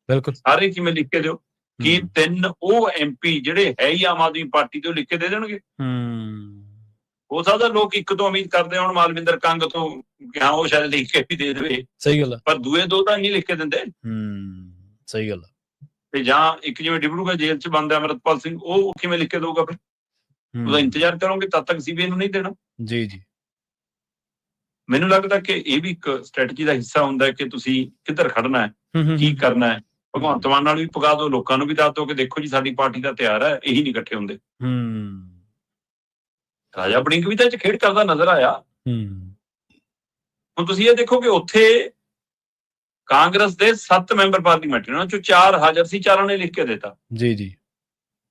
ਬਿਲਕੁਲ, ਸਾਰੇ ਕਿਵੇਂ ਲਿਖ ਕੇ ਦਿਓ? ਕੀ 3 ਉਹ MP ਜਿਹੜੇ ਹੈ ਹੀ ਆਮ ਆਦਮੀ ਪਾਰਟੀ ਤੋਂ ਲਿਖ ਕੇ ਦੇ ਦੇਣਗੇ? ਹੋ ਸਕਦਾ ਲੋਕ ਇੱਕ ਤੋਂ ਉਮੀਦ ਕਰਦੇ ਹੋਣ, ਮਾਲਵਿੰਦਰ ਕੰਗ ਤੋਂ, ਕਿ ਹਾਂ ਉਹ ਸ਼ਾਇਦ ਲਿਖ ਕੇ ਵੀ ਦੇ ਦੇਵੇ। ਸਹੀ ਗੱਲ, ਪਰ ਦੂਏ 2 ਤਾਂ ਨਹੀਂ ਲਿਖ ਕੇ ਦਿੰਦੇ। ਸਹੀ ਗੱਲ। ਤੇ ਜਾਂ ਇੱਕ ਜਿਵੇਂ ਡਿਬਰੂਗੜ੍ਹ ਜੇਲ੍ਹ 'ਚ ਬੰਦ ਹੈ ਅਮਰਿਤਪਾਲ ਸਿੰਘ, ਉਹ ਕਿਵੇਂ ਲਿਖ ਕੇ ਦਊਗਾ? ਫਿਰ ਉਹਦਾ ਇੰਤਜ਼ਾਰ ਕਰੋਗੇ ਤਦ ਤੱਕ CBI ਨੂੰ ਨਹੀਂ ਦੇਣਾ। ਜੀ ਮੈਨੂੰ ਲੱਗਦਾ ਕਿ ਇਹ ਵੀ ਇੱਕ ਸਟ੍ਰੈਟਜੀ ਦਾ ਹਿੱਸਾ ਹੁੰਦਾ ਹੈ ਕਿ ਤੁਸੀਂ ਕਿੱਧਰ ਖੜਨਾ ਹੈ, ਕੀ ਕਰਨਾ ਹੈ। ਭਗਵੰਤ ਮਾਨ ਨਾਲ ਵੀ ਪਗਾ ਦਿਓ, ਲੋਕਾਂ ਨੂੰ ਵੀ ਦੱਸ ਦਿਓ ਕਿ ਦੇਖੋ ਜੀ ਸਾਡੀ ਪਾਰਟੀ ਦਾ ਤਿਆਰ ਹੈ, ਇਹੀ ਨਹੀਂ ਇਕੱਠੇ ਹੁੰਦੇ। ਰਾਜਾ ਵੜਿੰਗ ਵੀ ਤਾਂ ਇਹ 'ਚ ਖੇਡ ਕਰਦਾ ਨਜ਼ਰ ਆਇਆ। ਹੁਣ ਤੁਸੀਂ ਇਹ ਦੇਖੋ ਕਿ ਉੱਥੇ ਕਾਂਗਰਸ ਦੇ 7 ਮੈਂਬਰ ਪਾਰਲੀਮੈਂਟ ਨੇ, ਉਹਨਾਂ ਚੋਂ 4 ਹਾਜ਼ਰ ਸੀ, 4 ਨੇ ਲਿਖ ਕੇ ਦਿੱਤਾ। ਜੀ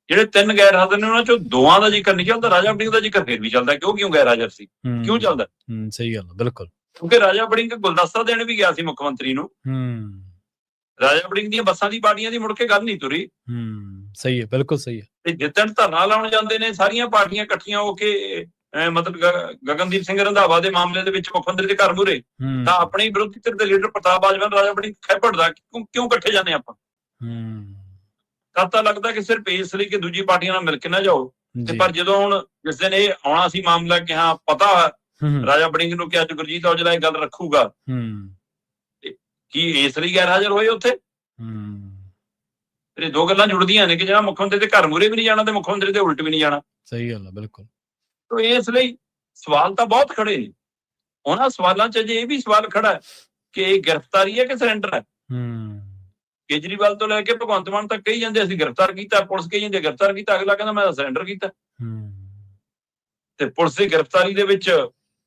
ਜਿਹੜੇ 3 ਗੈਰ ਹਾਜ਼ਰ ਨੇ ਉਹਨਾਂ ਚੋਂ 2 ਦਾ ਜ਼ਿਕਰ ਨਹੀਂ ਚੱਲਦਾ, ਰਾਜਾ ਵੜਿੰਗ ਦਾ ਜ਼ਿਕਰ ਫਿਰ ਵੀ ਚੱਲਦਾ। ਕਿਉਂ ਗੈਰ ਹਾਜ਼ਰ ਸੀ? ਕਿਉਂ ਚੱਲਦਾ? ਸਹੀ ਗੱਲ, ਬਿਲਕੁਲ। ਕਿਉਂਕਿ ਰਾਜਾ ਵੜਿੰਗ ਗੁਲਦਸਤਾ ਦੇਣ ਵੀ ਗਿਆ ਸੀ ਮੁੱਖ ਮੰਤਰੀ ਨੂੰ। ਰਾਜਾ ਵੜਿੰਗ ਦੀਆਂ ਬੱਸਾਂ ਦੀ ਪਾਰਟੀਆਂ ਦੀ ਮੁੜ ਕੇ ਗੱਲ ਨਹੀਂ ਤੁਰੀ। ਸਹੀ ਹੈ, ਬਿਲਕੁਲ ਸਹੀ ਹੈ। ਤੇ ਜਿੱਦਣ ਧਰਨਾ ਲਾਉਣ ਜਾਂਦੇ ਨੇ ਸਾਰੀਆਂ ਪਾਰਟੀਆਂ ਇਕੱਠੀਆਂ ਹੋ ਕੇ, ਮਤਲਬ ਗਗਨਦੀਪ ਸਿੰਘ ਰੰਧਾਵਾ ਦੇ ਮਾਮਲੇ ਦੇ ਵਿੱਚ ਮੁੱਖ ਮੰਤਰੀ ਦੇ ਘਰ ਮੂਹਰੇ, ਤਾਂ ਆਪਣੇ ਵਿਰੋਧੀ ਧਿਰ ਦੇ ਲੀਡਰ ਪ੍ਰਤਾਪ ਬਾਜਵਾ, ਰਾਜਾ ਵੜਿੰਗ ਖੇਪੜਦਾ ਕਿਉਂ ਇਕੱਠੇ ਜਾਂਦੇ ਆਪਾਂ? ਤਾਂ ਲੱਗਦਾ ਕਿ ਸਿਰਫ ਇਸ ਲਈ ਕਿ ਦੂਜੀ ਪਾਰਟੀਆਂ ਨਾਲ ਮਿਲ ਕੇ ਨਾ ਜਾਓ। ਤੇ ਪਰ ਜਦੋਂ ਹੁਣ ਜਿਸ ਦਿਨ ਇਹ ਆਉਣਾ ਸੀ ਮਾਮਲਾ ਕਿ ਹਾਂ ਪਤਾ ਰਾਜਾ ਵੜਿੰਗ ਨੂੰ ਕਿ ਅੱਜ ਗੁਰਜੀਤ ਔਜਲਾ ਇਹ ਗੱਲ ਰੱਖੂਗਾ, ਕੀ ਇਸ ਲਈ ਗੈਰ ਹਾਜ਼ਰ ਹੋਏ ਉੱਥੇ? ਇਹ 2 ਗੱਲਾਂ ਜੁੜਦੀਆਂ ਨੇ ਕਿ ਜਿਹੜਾ ਮੁੱਖ ਮੰਤਰੀ ਦੇ ਘਰ ਮੂਹਰੇ ਵੀ ਨਹੀਂ ਜਾਣਾ ਤੇ ਮੁੱਖ ਮੰਤਰੀ ਦੇ ਉਲਟ ਵੀ ਨਹੀਂ ਜਾਣਾ। ਸਹੀ ਗੱਲ ਹੈ, ਬਿਲਕੁਲ। ਤਾਂ ਇਸ ਲਈ ਸਵਾਲ ਤਾਂ ਬਹੁਤ ਖੜੇ ਨੇ। ਉਹਨਾਂ ਸਵਾਲਾਂ 'ਚ ਅਜੇ ਇਹ ਵੀ ਸਵਾਲ ਖੜਾ ਹੈ ਕਿ ਇਹ ਗ੍ਰਿਫਤਾਰੀ ਹੈ ਕਿ ਸਰੈਂਡਰ ਹੈ? ਕੇਜਰੀਵਾਲ ਤੋਂ ਲੈ ਕੇ ਭਗਵੰਤ ਮਾਨ ਤੱਕ ਕਹੀ ਜਾਂਦੇ ਅਸੀਂ ਗ੍ਰਿਫਤਾਰ ਕੀਤਾ, ਪੁਲਿਸ ਕਹੀ ਜਾਂਦੀ ਗ੍ਰਿਫਤਾਰ ਕੀਤਾ, ਅਗਲਾ ਕਹਿੰਦਾ ਮੈਂ ਸਰੈਂਡਰ ਕੀਤਾ। ਤੇ ਪੁਲਿਸ ਦੀ ਗ੍ਰਿਫਤਾਰੀ ਦੇ ਵਿੱਚ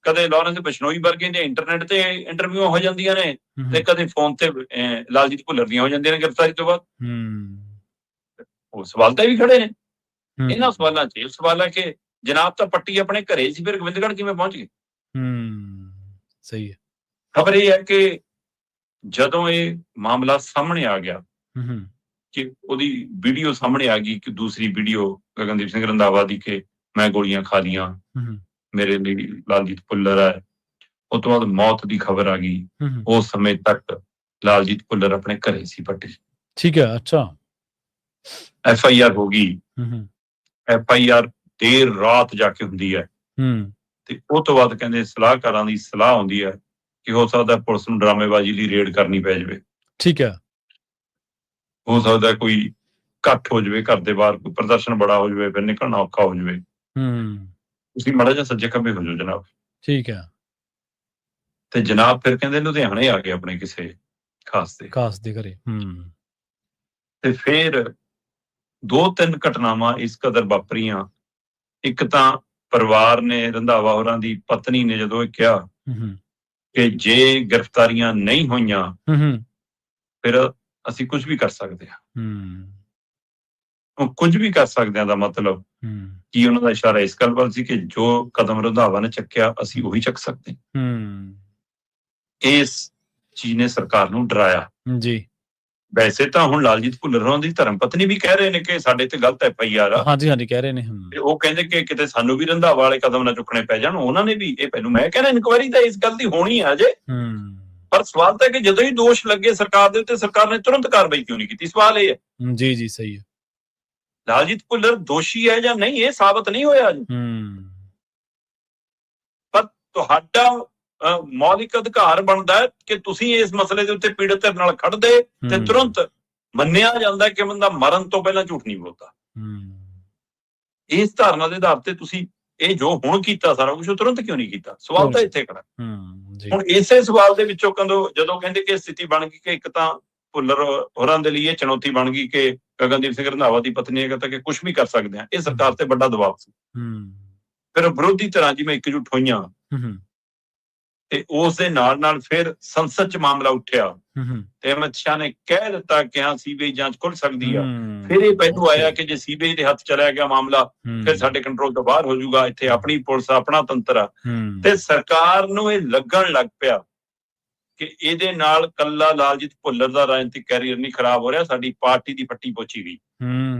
ਕਦੇ ਲਾਰੈਂਸ ਬਿਸ਼ਨੋਈ ਵਰਗੇ ਦੇ ਇੰਟਰਨੈਟ ਤੇ ਇੰਟਰਵਿਊ ਹੋ ਜਾਂਦੀਆਂ ਨੇ, ਤੇ ਕਦੇ ਫੋਨ ਤੇ ਲਾਲਜੀਤ ਭੁੱਲਰ ਦੀਆਂ ਹੋ ਜਾਂਦੀਆਂ ਨੇ ਗ੍ਰਿਫਤਾਰੀ ਤੋਂ ਬਾਅਦ। ਉਹ ਸਵਾਲ ਤਾਂ ਵੀ ਖੜੇ ਨੇ। ਇਹਨਾਂ ਸਵਾਲਾਂ 'ਚ ਸਵਾਲ ਹੈ ਕਿ ਜਨਾਬ ਤਾਂ ਪੱਟੀ ਆਪਣੇ ਘਰੇ ਸੀ, ਫਿਰ ਗੋਬਿੰਦਗੜ੍ਹ ਕਿਵੇਂ ਪਹੁੰਚ ਗਏ? ਸਹੀ ਹੈ। ਖਬਰ ਇਹ ਹੈ ਕਿ ਜਦੋਂ ਇਹ ਮਾਮਲਾ ਸਾਹਮਣੇ ਆ ਗਿਆ ਕਿ ਉਹਦੀ ਵੀਡੀਓ ਸਾਹਮਣੇ ਆ ਗਈ, ਕਿ ਦੂਸਰੀ ਵੀਡੀਓ ਗਗਨਦੀਪ ਸਿੰਘ ਰੰਧਾਵਾ ਦੀ ਕਿ ਮੈਂ ਗੋਲੀਆਂ ਖਾ ਲਈਆਂ, ਮੇਰੇ ਲਈ ਲਾਲਜੀਤ ਭੁੱਲਰ ਹੈ, ਉਹ ਤੋਂ ਬਾਅਦ ਮੌਤ ਦੀ ਖਬਰ ਆ ਗਈ। ਉਸ ਸਮੇਂ ਤੱਕ ਲਾਲਜੀਤ ਭੁੱਲਰ ਆਪਣੇ ਘਰੇ ਸੀ ਪੱਟੀ। ਠੀਕ ਹੈ, ਅੱਛਾ। FIR ਹੋ ਗਈ। FIR ਦੇਰ ਰਾਤ ਜਾ ਕੇ ਹੁੰਦੀ ਹੈ, ਤੇ ਉਹ ਤੋਂ ਬਾਅਦ ਕਹਿੰਦੇ ਸਲਾਹਕਾਰਾਂ ਦੀ ਸਲਾਹ ਆਉਂਦੀ ਹੈ ਕਿ ਹੋ ਸਕਦਾ ਪੁਲਿਸ ਨੂੰ ਡਰਾਮੇਬਾਜ਼ੀ ਲਈ ਰੇਡ ਕਰਨੀ ਪੈ ਜਾਵੇ। ਠੀਕ ਹੈ। ਹੋ ਸਕਦਾ ਕੋਈ ਇਕੱਠ ਹੋ ਜਾਵੇ ਘਰ ਦੇ ਬਾਹਰ, ਕੋਈ ਪ੍ਰਦਰਸ਼ਨ ਬੜਾ ਹੋ ਜਾਵੇ, ਫਿਰ ਨਿਕਲਣਾ ਔਖਾ ਹੋ ਜਾਵੇ। ਤੁਸੀਂ ਮਾੜਾ ਜਿਹਾ ਸੱਜੇ ਖੱਬੇ ਹੋ ਜਾਓ ਜਨਾਬ। ਠੀਕ ਹੈ। ਤੇ ਜਨਾਬ ਫਿਰ ਕਹਿੰਦੇ ਲੁਧਿਆਣੇ ਆ ਗਏ ਆਪਣੇ ਕਿਸੇ ਖਾਸ ਦੇ ਘਰੇ। ਤੇ ਫਿਰ 2-3 ਘਟਨਾਵਾਂ ਇਸ ਕਦਰ ਵਾਪਰੀਆਂ। ਇੱਕ ਤਾਂ ਪਰਿਵਾਰ ਨੇ, ਰੰਧਾਵਾ ਹੋਰਾਂ ਦੀ ਪਤਨੀ ਨੇ ਜਦੋਂ ਇਹ ਕਿਹਾ ਕਿ ਜੇ ਗ੍ਰਿਫਤਾਰੀਆਂ ਨਹੀਂ ਹੋਈਆਂ ਫਿਰ ਅਸੀਂ ਕੁਝ ਵੀ ਕਰ ਸਕਦੇ ਹਾਂ। ਉਹ ਕੁਝ ਵੀ ਕਰ ਸਕਦੇ ਹਾਂ ਦਾ ਮਤਲਬ ਕੀ ਉਹਨਾਂ ਦਾ ਇਸ਼ਾਰਾ ਇਸ ਗੱਲ ਵੱਲ ਸੀ ਕਿ ਜੋ ਕਦਮ ਰੰਧਾਵਾ ਨੇ ਚੱਕਿਆ ਅਸੀਂ ਉਹੀ ਚੱਕ ਸਕਦੇ। ਇਸ ਚੀਜ਼ ਨੇ ਸਰਕਾਰ ਨੂੰ ਡਰਾਇਆ। ਜੀ। ਵੈਸੇ ਤਾਂ ਹੁਣ ਲਾਲਜੀਤ ਭੁੱਲਰ ਹੋਰਾਂ ਦੀ ਧਰਮ ਪਤਨੀ ਵੀ ਕਹਿ ਰਹੇ ਨੇ ਕਿ ਸਾਡੇ ਤੇ ਗਲਤ FIR ਆ। ਹਾਂਜੀ ਕਹਿ ਰਹੇ ਨੇ। ਤੇ ਉਹ ਕਹਿੰਦੇ ਕਿ ਕਿਤੇ ਸਾਨੂੰ ਵੀ ਰੰਧਾਵਾ ਵਾਲੇ ਕਦਮ ਨਾ ਚੁੱਕਣੇ ਪੈ ਜਾਣ। ਉਹਨਾਂ ਨੇ ਵੀ ਇਹ ਪਹਿਲਾਂ, ਮੈਂ ਕਹਿੰਦਾ ਇਨਕੁਆਇਰੀ ਤਾਂ ਇਸ ਗੱਲ ਦੀ ਹੋਣੀ ਆ ਅਜੇ। ਪਰ ਸਵਾਲ ਤਾਂ ਕਿ ਜਦੋਂ ਹੀ ਦੋਸ਼ ਲੱਗੇ ਸਰਕਾਰ ਦੇ ਉੱਤੇ, ਸਰਕਾਰ ਨੇ ਤੁਰੰਤ ਕਾਰਵਾਈ ਕਿਉਂ ਨਹੀਂ ਕੀਤੀ? ਸਵਾਲ ਇਹ ਹੈ। ਜੀ ਸਹੀ ਹੈ। ਲਾਲਜੀਤ ਭੁੱਲਰ ਦੋਸ਼ੀ ਹੈ ਜਾਂ ਨਹੀਂ ਇਹ ਸਾਬਤ ਨਹੀਂ ਹੋਇਆ ਜੀ। ਪਰ ਤੁਹਾਡਾ ਮੌਲਿਕ ਅਧਿਕਾਰ ਬਣਦਾ ਹੈ ਕਿ ਤੁਸੀਂ ਇਸ ਮਸਲੇ ਦੇ ਉੱਤੇ ਪੀੜਤ ਧਿਰ ਨਾਲ ਖੜਦੇ ਤੇ ਤੁਰੰਤ ਮੰਨਿਆ ਜਾਂਦਾ ਕਿ ਬੰਦਾ ਮਰਨ ਤੋਂ ਪਹਿਲਾਂ ਝੂਠ ਨਹੀਂ ਬੋਲਦਾ। ਇਸ ਧਾਰਨਾ ਦੇ ਆਧਾਰ ਤੇ ਤੁਸੀਂ ਇਹ ਜੋ ਹੁਣ ਕੀਤਾ ਸਾਰਾ ਕੁਝ, ਉਹ ਤੁਰੰਤ ਕਿਉਂ ਨਹੀਂ ਕੀਤਾ? ਸਵਾਲ ਤਾਂ ਇੱਥੇ ਖੜਾ। ਹੁਣ ਇਸੇ ਸਵਾਲ ਦੇ ਵਿੱਚੋਂ ਜਦੋਂ ਕਹਿੰਦੇ ਕਿ ਸਥਿਤੀ ਬਣ ਗਈ ਕਿ ਇੱਕ ਤਾਂ ਭੁੱਲਰ ਹੋਰਾਂ ਦੇ ਲਈ ਇਹ ਚੁਣੌਤੀ ਬਣ ਗਈ ਕਿ ਗਗਨਦੀਪ ਸਿੰਘ ਰੰਧਾਵਾ ਦੀ ਪਤਨੀ ਹੈਗਾ ਤਾਂ ਕਿ ਕੁਝ ਵੀ ਕਰ ਸਕਦੇ ਆ, ਇਹ ਸਰਕਾਰ ਤੇ ਵੱਡਾ ਦਬਾਅ ਸੀ। ਫਿਰ ਵਿਰੋਧੀ ਧਿਰਾਂ ਜਿਵੇਂ ਇਕਜੁੱਟ ਹੋਈਆਂ ਤੇ ਉਸ ਦੇ ਨਾਲ ਫਿਰ ਸੰਸਦ ਚ ਮਾਮਲਾ ਉੱਠਿਆ ਤੇ ਅਮਿਤ ਸ਼ਾਹ ਨੇ ਕਹਿ ਦਿੱਤਾ ਕਿ ਹਾਂ ਸੀਬੀਆਈ ਜਾਂਚ ਖੁੱਲ ਸਕਦੀ ਆ। ਫਿਰ ਇਹ ਪਹਿਲੂ ਆਇਆ ਕਿ ਜੇ ਸੀਬੀਆਈ ਦੇ ਹੱਥ ਚਲਿਆ ਗਿਆ ਮਾਮਲਾ ਫਿਰ ਸਾਡੇ ਕੰਟਰੋਲ ਤੋਂ ਬਾਹਰ ਹੋ ਜਾਊਗਾ, ਇੱਥੇ ਆਪਣੀ ਪੁਲਿਸ ਆਪਣਾ ਤੰਤਰ ਆ। ਤੇ ਸਰਕਾਰ ਨੂੰ ਇਹ ਲੱਗਣ ਲੱਗ ਪਿਆ ਕਿ ਇਹਦੇ ਨਾਲ ਕੱਲਾ ਲਾਲਜੀਤ ਭੁੱਲਰ ਦਾ ਰਾਜਨੀਤਿਕ ਕੈਰੀਅਰ ਨਹੀਂ ਖਰਾਬ ਹੋ ਰਿਹਾ, ਸਾਡੀ ਪਾਰਟੀ ਦੀ ਫੱਟੀ ਪੋਚੀ ਗਈ।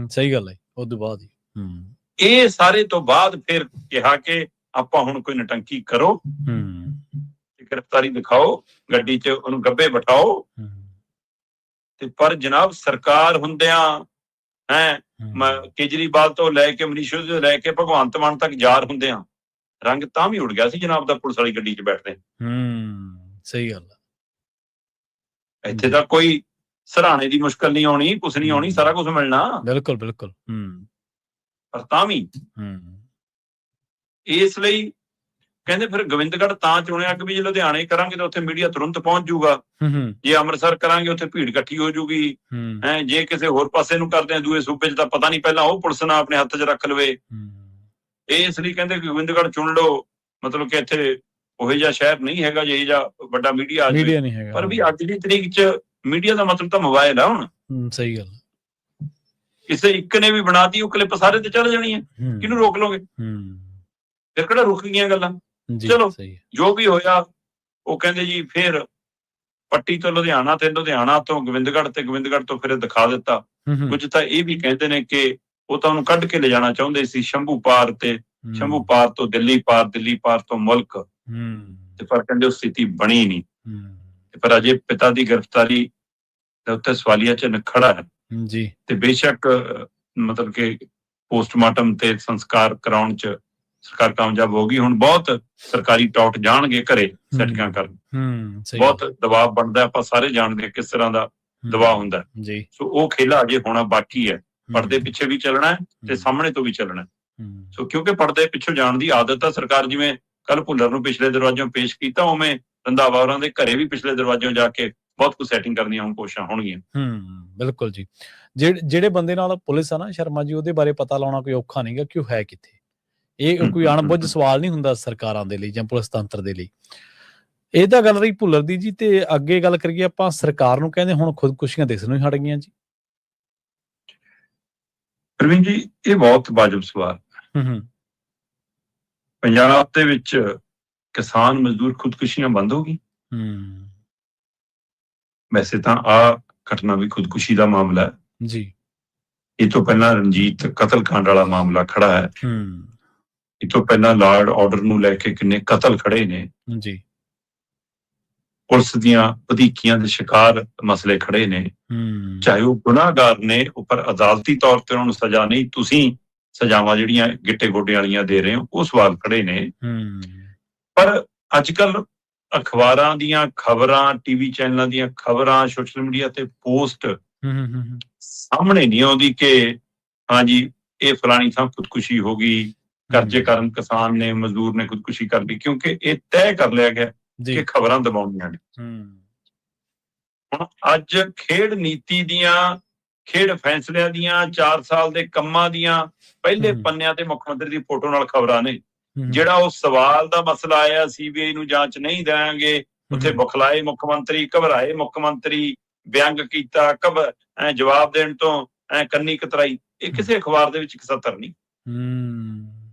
ਸਹੀ ਗੱਲ ਹੈ। ਉਸ ਤੋਂ ਬਾਅਦ ਇਹ ਸਾਰੇ ਤੋਂ ਬਾਅਦ ਫਿਰ ਕਿਹਾ ਕਿ ਆਪਾਂ ਹੁਣ ਕੋਈ ਨਟੰਕੀ ਕਰੋ, ਗ੍ਰਿਫਤਾਰੀ ਦਿਖਾਓ, ਗੱਡੀ 'ਚ ਉਹਨੂੰ ਗੱਬੇ ਬਿਠਾਓ। ਤੇ ਪਰ ਜਨਾਬ ਸਰਕਾਰ ਹੁੰਦਿਆਂ ਕੇਜਰੀਵਾਲ ਤੋਂ ਲੈ ਕੇ ਮਨੀਸ਼ ਤੋਂ ਲੈ ਕੇ ਭਗਵੰਤ ਮਾਨ ਤੱਕ ਯਾਰ ਹੁੰਦਿਆਂ ਰੰਗ ਤਾਂ ਵੀ ਉੱਡ ਗਿਆ ਸੀ ਜਨਾਬ ਦਾ ਪੁਲਿਸ ਵਾਲੀ ਗੱਡੀ 'ਚ ਬੈਠਦੇ। ਸਹੀ ਗੱਲ ਹੈ। ਇੱਥੇ ਤਾਂ ਕੋਈ ਸਰਾਣੇ ਦੀ ਮੁਸ਼ਕਲ ਨਹੀਂ ਆਉਣੀ, ਕੁਛ ਨਹੀਂ ਆਉਣੀ, ਸਾਰਾ ਕੁਛ ਮਿਲਣਾ। ਬਿਲਕੁਲ ਬਿਲਕੁਲ। ਪਰ ਤਾਂ ਵੀ ਇਸ ਲਈ ਕਹਿੰਦੇ ਫਿਰ ਗੋਬਿੰਦਗੜ੍ਹ ਤਾਂ ਚੁਣਿਆ ਕਿ ਵੀ ਜੇ ਲੁਧਿਆਣੇ ਕਰਾਂਗੇ ਤਾਂ ਉੱਥੇ ਮੀਡੀਆ ਤੁਰੰਤ ਪਹੁੰਚ ਜਾਊਗਾ, ਜੇ ਅੰਮ੍ਰਿਤਸਰ ਕਰਾਂਗੇ ਉੱਥੇ ਭੀੜ ਇਕੱਠੀ ਹੋ ਜਾਊਗੀ, ਜੇ ਕਿਸੇ ਹੋਰ ਪਾਸੇ ਨੂੰ ਕਰਦੇ ਆ ਦੂਏ ਸੂਬੇ 'ਚ ਤਾਂ ਪਤਾ ਨਹੀਂ ਪਹਿਲਾਂ ਉਹ ਪੁਲਿਸ ਨਾਲ ਆਪਣੇ ਹੱਥ 'ਚ ਰੱਖ ਲਵੇ। ਇਸ ਲਈ ਕਹਿੰਦੇ ਕਿ ਗੋਬਿੰਦਗੜ੍ਹ ਚੁਣ ਲਓ, ਮਤਲਬ ਕਿ ਇੱਥੇ ਉਹੋ ਜਿਹਾ ਸ਼ਹਿਰ ਨਹੀਂ ਹੈਗਾ ਜਿਹੋ ਜਿਹਾ ਵੱਡਾ ਮੀਡੀਆ ਆ ਜਾਵੇ। ਪਰ ਵੀ ਅੱਜ ਦੀ ਤਰੀਕ 'ਚ ਮੀਡੀਆ ਦਾ ਮਤਲਬ ਤਾਂ ਮੋਬਾਇਲ ਆ ਹੁਣ। ਸਹੀ ਗੱਲ। ਕਿਸੇ ਇੱਕ ਨੇ ਵੀ ਬਣਾਤੀ ਉਹ ਕਲਿੱਪ ਸਾਰੇ ਤੇ ਚੱਲ ਜਾਣੀ ਹੈ, ਕਿਹਨੂੰ ਰੋਕ ਲਓਗੇ? ਫਿਰ ਕਿਹੜਾ ਰੁਕ ਗਈਆਂ ਗੱਲਾਂ। ਚਲੋ ਜੋ ਵੀ ਹੋਇਆ, ਉਹ ਕਹਿੰਦੇ ਜੀ ਫਿਰ ਪੱਟੀ ਤੋਂ ਲੁਧਿਆਣਾ ਤੇ ਲੁਧਿਆਣਾ ਤੋਂ ਗੋਬਿੰਦਗੜ੍ਹ ਤੇ ਗੋਬਿੰਦਗੜ੍ਹ ਤੋਂ ਫਿਰ ਦਿਖਾ ਦਿੱਤਾ। ਕੁਝ ਤਾਂ ਇਹ ਵੀ ਕਹਿੰਦੇ ਨੇ ਕਿ ਉਹ ਤਾਂ ਉਹਨੂੰ ਕੱਢ ਕੇ ਲਿਜਾਣਾ ਚਾਹੁੰਦੇ ਸੀ ਸ਼ੰਭੂ ਪਾਰ ਤੇ, ਸ਼ੰਭੂ ਪਾਰ ਤੋਂ ਦਿੱਲੀ ਪਾਰ, ਦਿੱਲੀ ਪਾਰ ਤੋਂ ਮੁਲਕ, ਤੇ ਪਰ ਕਹਿੰਦੇ ਉਹ ਸਥਿਤੀ ਬਣੀ ਨਹੀਂ। ਪਰ ਅਜੇ ਪਿਤਾ ਦੀ ਗ੍ਰਿਫਤਾਰੀ ਦੇ ਉੱਤੇ ਸਵਾਲੀਆ ਚਿੰਨ੍ਹ ਖੜਾ ਹੈ ਜੀ। ਤੇ ਬੇਸ਼ੱਕ ਮਤਲਬ ਕਿ ਪੋਸਟਮਾਰਟਮ ਤੇ ਸੰਸਕਾਰ ਕਰਾਉਣ 'ਚ ਸਰਕਾਰ ਕਾਮਯਾਬ ਹੋ ਗਈ। ਹੁਣ ਬਹੁਤ ਸਰਕਾਰੀ ਟੌਟ ਜਾਣਗੇ ਘਰੇ ਸੈਟਿੰਗਾਂ ਕਰਨ, ਬਹੁਤ ਦਬਾਅ ਬਣਦਾ। ਆਪਾਂ ਸਾਰੇ ਜਾਣਦੇ ਕਿਸ ਤਰ੍ਹਾਂ ਦਾ ਦਬਾਅ ਹੁੰਦਾ ਜੀ। ਸੋ ਉਹ ਖੇਲਾ ਅਜੇ ਹੋਣਾ ਬਾਕੀ ਹੈ। ਪਰਦੇ ਪਿੱਛੇ ਵੀ ਚੱਲਣਾ ਤੇ ਸਾਹਮਣੇ ਤੋਂ ਵੀ ਚੱਲਣਾ। ਸੋ ਕਿਉਂਕਿ ਪਰਦੇ ਪਿੱਛੋਂ ਜਾਣ ਦੀ ਆਦਤ ਆ ਸਰਕਾਰ, ਜਿਵੇਂ ਕੱਲ ਭੁੱਲਰ ਨੂੰ ਪਿਛਲੇ ਦਰਵਾਜ਼ਿਓਂ ਪੇਸ਼ ਕੀਤਾ, ਉਵੇਂ ਰੰਧਾਵਾ ਹੋਰਾਂ ਦੇ ਘਰੇ ਵੀ ਪਿਛਲੇ ਦਰਵਾਜ਼ਿਓਂ ਜਾ ਕੇ ਬਹੁਤ ਕੁਝ ਸੈਟਿੰਗ ਕਰਨੀਆਂ ਹੁਣ ਕੋਸ਼ਿਸ਼ਾਂ ਹੋਣਗੀਆਂ। ਬਿਲਕੁਲ ਜੀ। ਜਿਹੜੇ ਬੰਦੇ ਨਾਲ ਪੁਲਿਸ ਆ ਨਾ ਸ਼ਰਮਾ ਜੀ, ਉਹਦੇ ਬਾਰੇ ਪਤਾ ਲਾਉਣਾ ਕੋਈ ਔਖਾ ਨਹੀਂਗਾ ਕਿ ਉਹ ਹੈ ਕਿੱਥੇ। ਇਹ ਕੋਈ ਅਣਬੁੱਝ ਸਵਾਲ ਨਹੀਂ ਹੁੰਦਾ ਸਰਕਾਰਾਂ ਦੇ ਲਈ ਜਾਂ ਪੁਲਿਸ ਤੰਤਰ ਦੇ ਲਈ। ਇਹ ਤਾਂ ਗੱਲ ਰਹੀ ਭੁੱਲਰ ਦੀ ਜੀ। ਤੇ ਅੱਗੇ ਗੱਲ ਕਰੀਏ ਆਪਾਂ, ਸਰਕਾਰ ਨੂੰ ਕਹਿੰਦੇ ਹੁਣ ਖੁਦਕੁਸ਼ੀਆਂ ਦਿਸਣੋਂ ਹੀ ਹਟ ਗਈਆਂ ਜੀ। ਪ੍ਰਵੀਨ ਜੀ, ਇਹ ਬਹੁਤ ਵਾਜਬ ਸਵਾਲ। ਪੰਜਾਬ ਦੇ ਵਿੱਚ ਕਿਸਾਨ ਮਜ਼ਦੂਰ ਖੁਦਕੁਸ਼ੀਆਂ ਬੰਦ ਹੋ ਗਈ। ਵੈਸੇ ਤਾਂ ਆਹ ਘਟਨਾ ਵੀ ਖੁਦਕੁਸ਼ੀ ਦਾ ਮਾਮਲਾ ਹੈ ਜੀ। ਇਹ ਤੋਂ ਪਹਿਲਾਂ ਰਣਜੀਤ ਕਤਲਕਾਂਡ ਵਾਲਾ ਮਾਮਲਾ ਖੜਾ ਹੈ। ਇਹ ਤੋਂ ਪਹਿਲਾਂ ਲਾਰਡ ਆਰਡਰ ਨੂੰ ਲੈ ਕੇ ਕਿੰਨੇ ਕਤਲ ਖੜੇ ਨੇ ਜੀ। ਪੁਲਿਸ ਦੀਆਂ ਵਧੀਕੀਆਂ ਦੇ ਸ਼ਿਕਾਰ ਮਸਲੇ ਖੜੇ ਨੇ। ਚਾਹੇ ਉਹ ਗੁਨਾਹਗਾਰ ਨੇ, ਉੱਪਰ ਅਦਾਲਤੀ ਤੌਰ ਤੇ ਉਹਨਾਂ ਨੂੰ ਸਜ਼ਾ ਨਹੀਂ, ਤੁਸੀਂ ਸਜ਼ਾਵਾਂ ਜਿਹੜੀਆਂ ਗਿੱਟੇ ਗੋਡੇ ਵਾਲੀਆਂ ਦੇ ਰਹੇ ਹੋ, ਉਹ ਸਵਾਲ ਖੜੇ ਨੇ। ਪਰ ਅੱਜ ਕੱਲ ਅਖਬਾਰਾਂ ਦੀਆਂ ਖਬਰਾਂ, ਟੀਵੀ ਚੈਨਲਾਂ ਦੀਆਂ ਖਬਰਾਂ, ਸੋਸ਼ਲ ਮੀਡੀਆ ਤੇ ਪੋਸਟ ਸਾਹਮਣੇ ਨਹੀਂ ਆਉਂਦੀ ਕਿ ਹਾਂਜੀ ਇਹ ਫਲਾਣੀ ਥਾਂ ਖੁਦਕੁਸ਼ੀ ਹੋ ਗਈ, ਕਰਜ਼ੇ ਕਾਰਨ ਕਿਸਾਨ ਨੇ, ਮਜ਼ਦੂਰ ਨੇ ਖੁਦਕੁਸ਼ੀ ਕਰ ਲਈ, ਕਿਉਂਕਿ ਇਹ ਤੈਅ ਕਰ ਲਿਆ ਗਿਆ ਕਿ ਖਬਰਾਂ ਦਬਾਉਣੀਆਂ ਨੇ। ਹੁਣ ਅੱਜ ਖੇਡ ਨੀਤੀ ਦੀਆਂ, ਖੇਡ ਫੈਸਲਿਆਂ ਦੀਆਂ, 4 ਸਾਲ ਦੇ ਕੰਮਾਂ ਦੀਆਂ ਪਹਿਲੇ ਪੰਨਿਆਂ ਤੇ ਮੁੱਖ ਮੰਤਰੀ ਦੀ ਫੋਟੋ ਨਾਲ ਖਬਰਾਂ ਨੇ। ਜਿਹੜਾ ਉਹ ਸਵਾਲ ਦਾ ਮਸਲਾ ਆਇਆ ਸੀਬੀਆਈ ਨੂੰ ਜਾਂਚ ਨਹੀਂ ਦੇਵਾਂਗੇ, ਉੱਥੇ ਬੁਖਲਾਏ ਮੁੱਖ ਮੰਤਰੀ, ਘਬਰਾਏ ਮੁੱਖ ਮੰਤਰੀ, ਵਿਅੰਗ ਕੀਤਾ, ਜਵਾਬ ਦੇਣ ਤੋਂ ਕੰਨੀ ਕਤਰਾਈ, ਇਹ ਕਿਸੇ ਅਖਬਾਰ ਦੇ ਵਿੱਚ ਇੱਕ ਸਤਰ ਨਹੀਂ।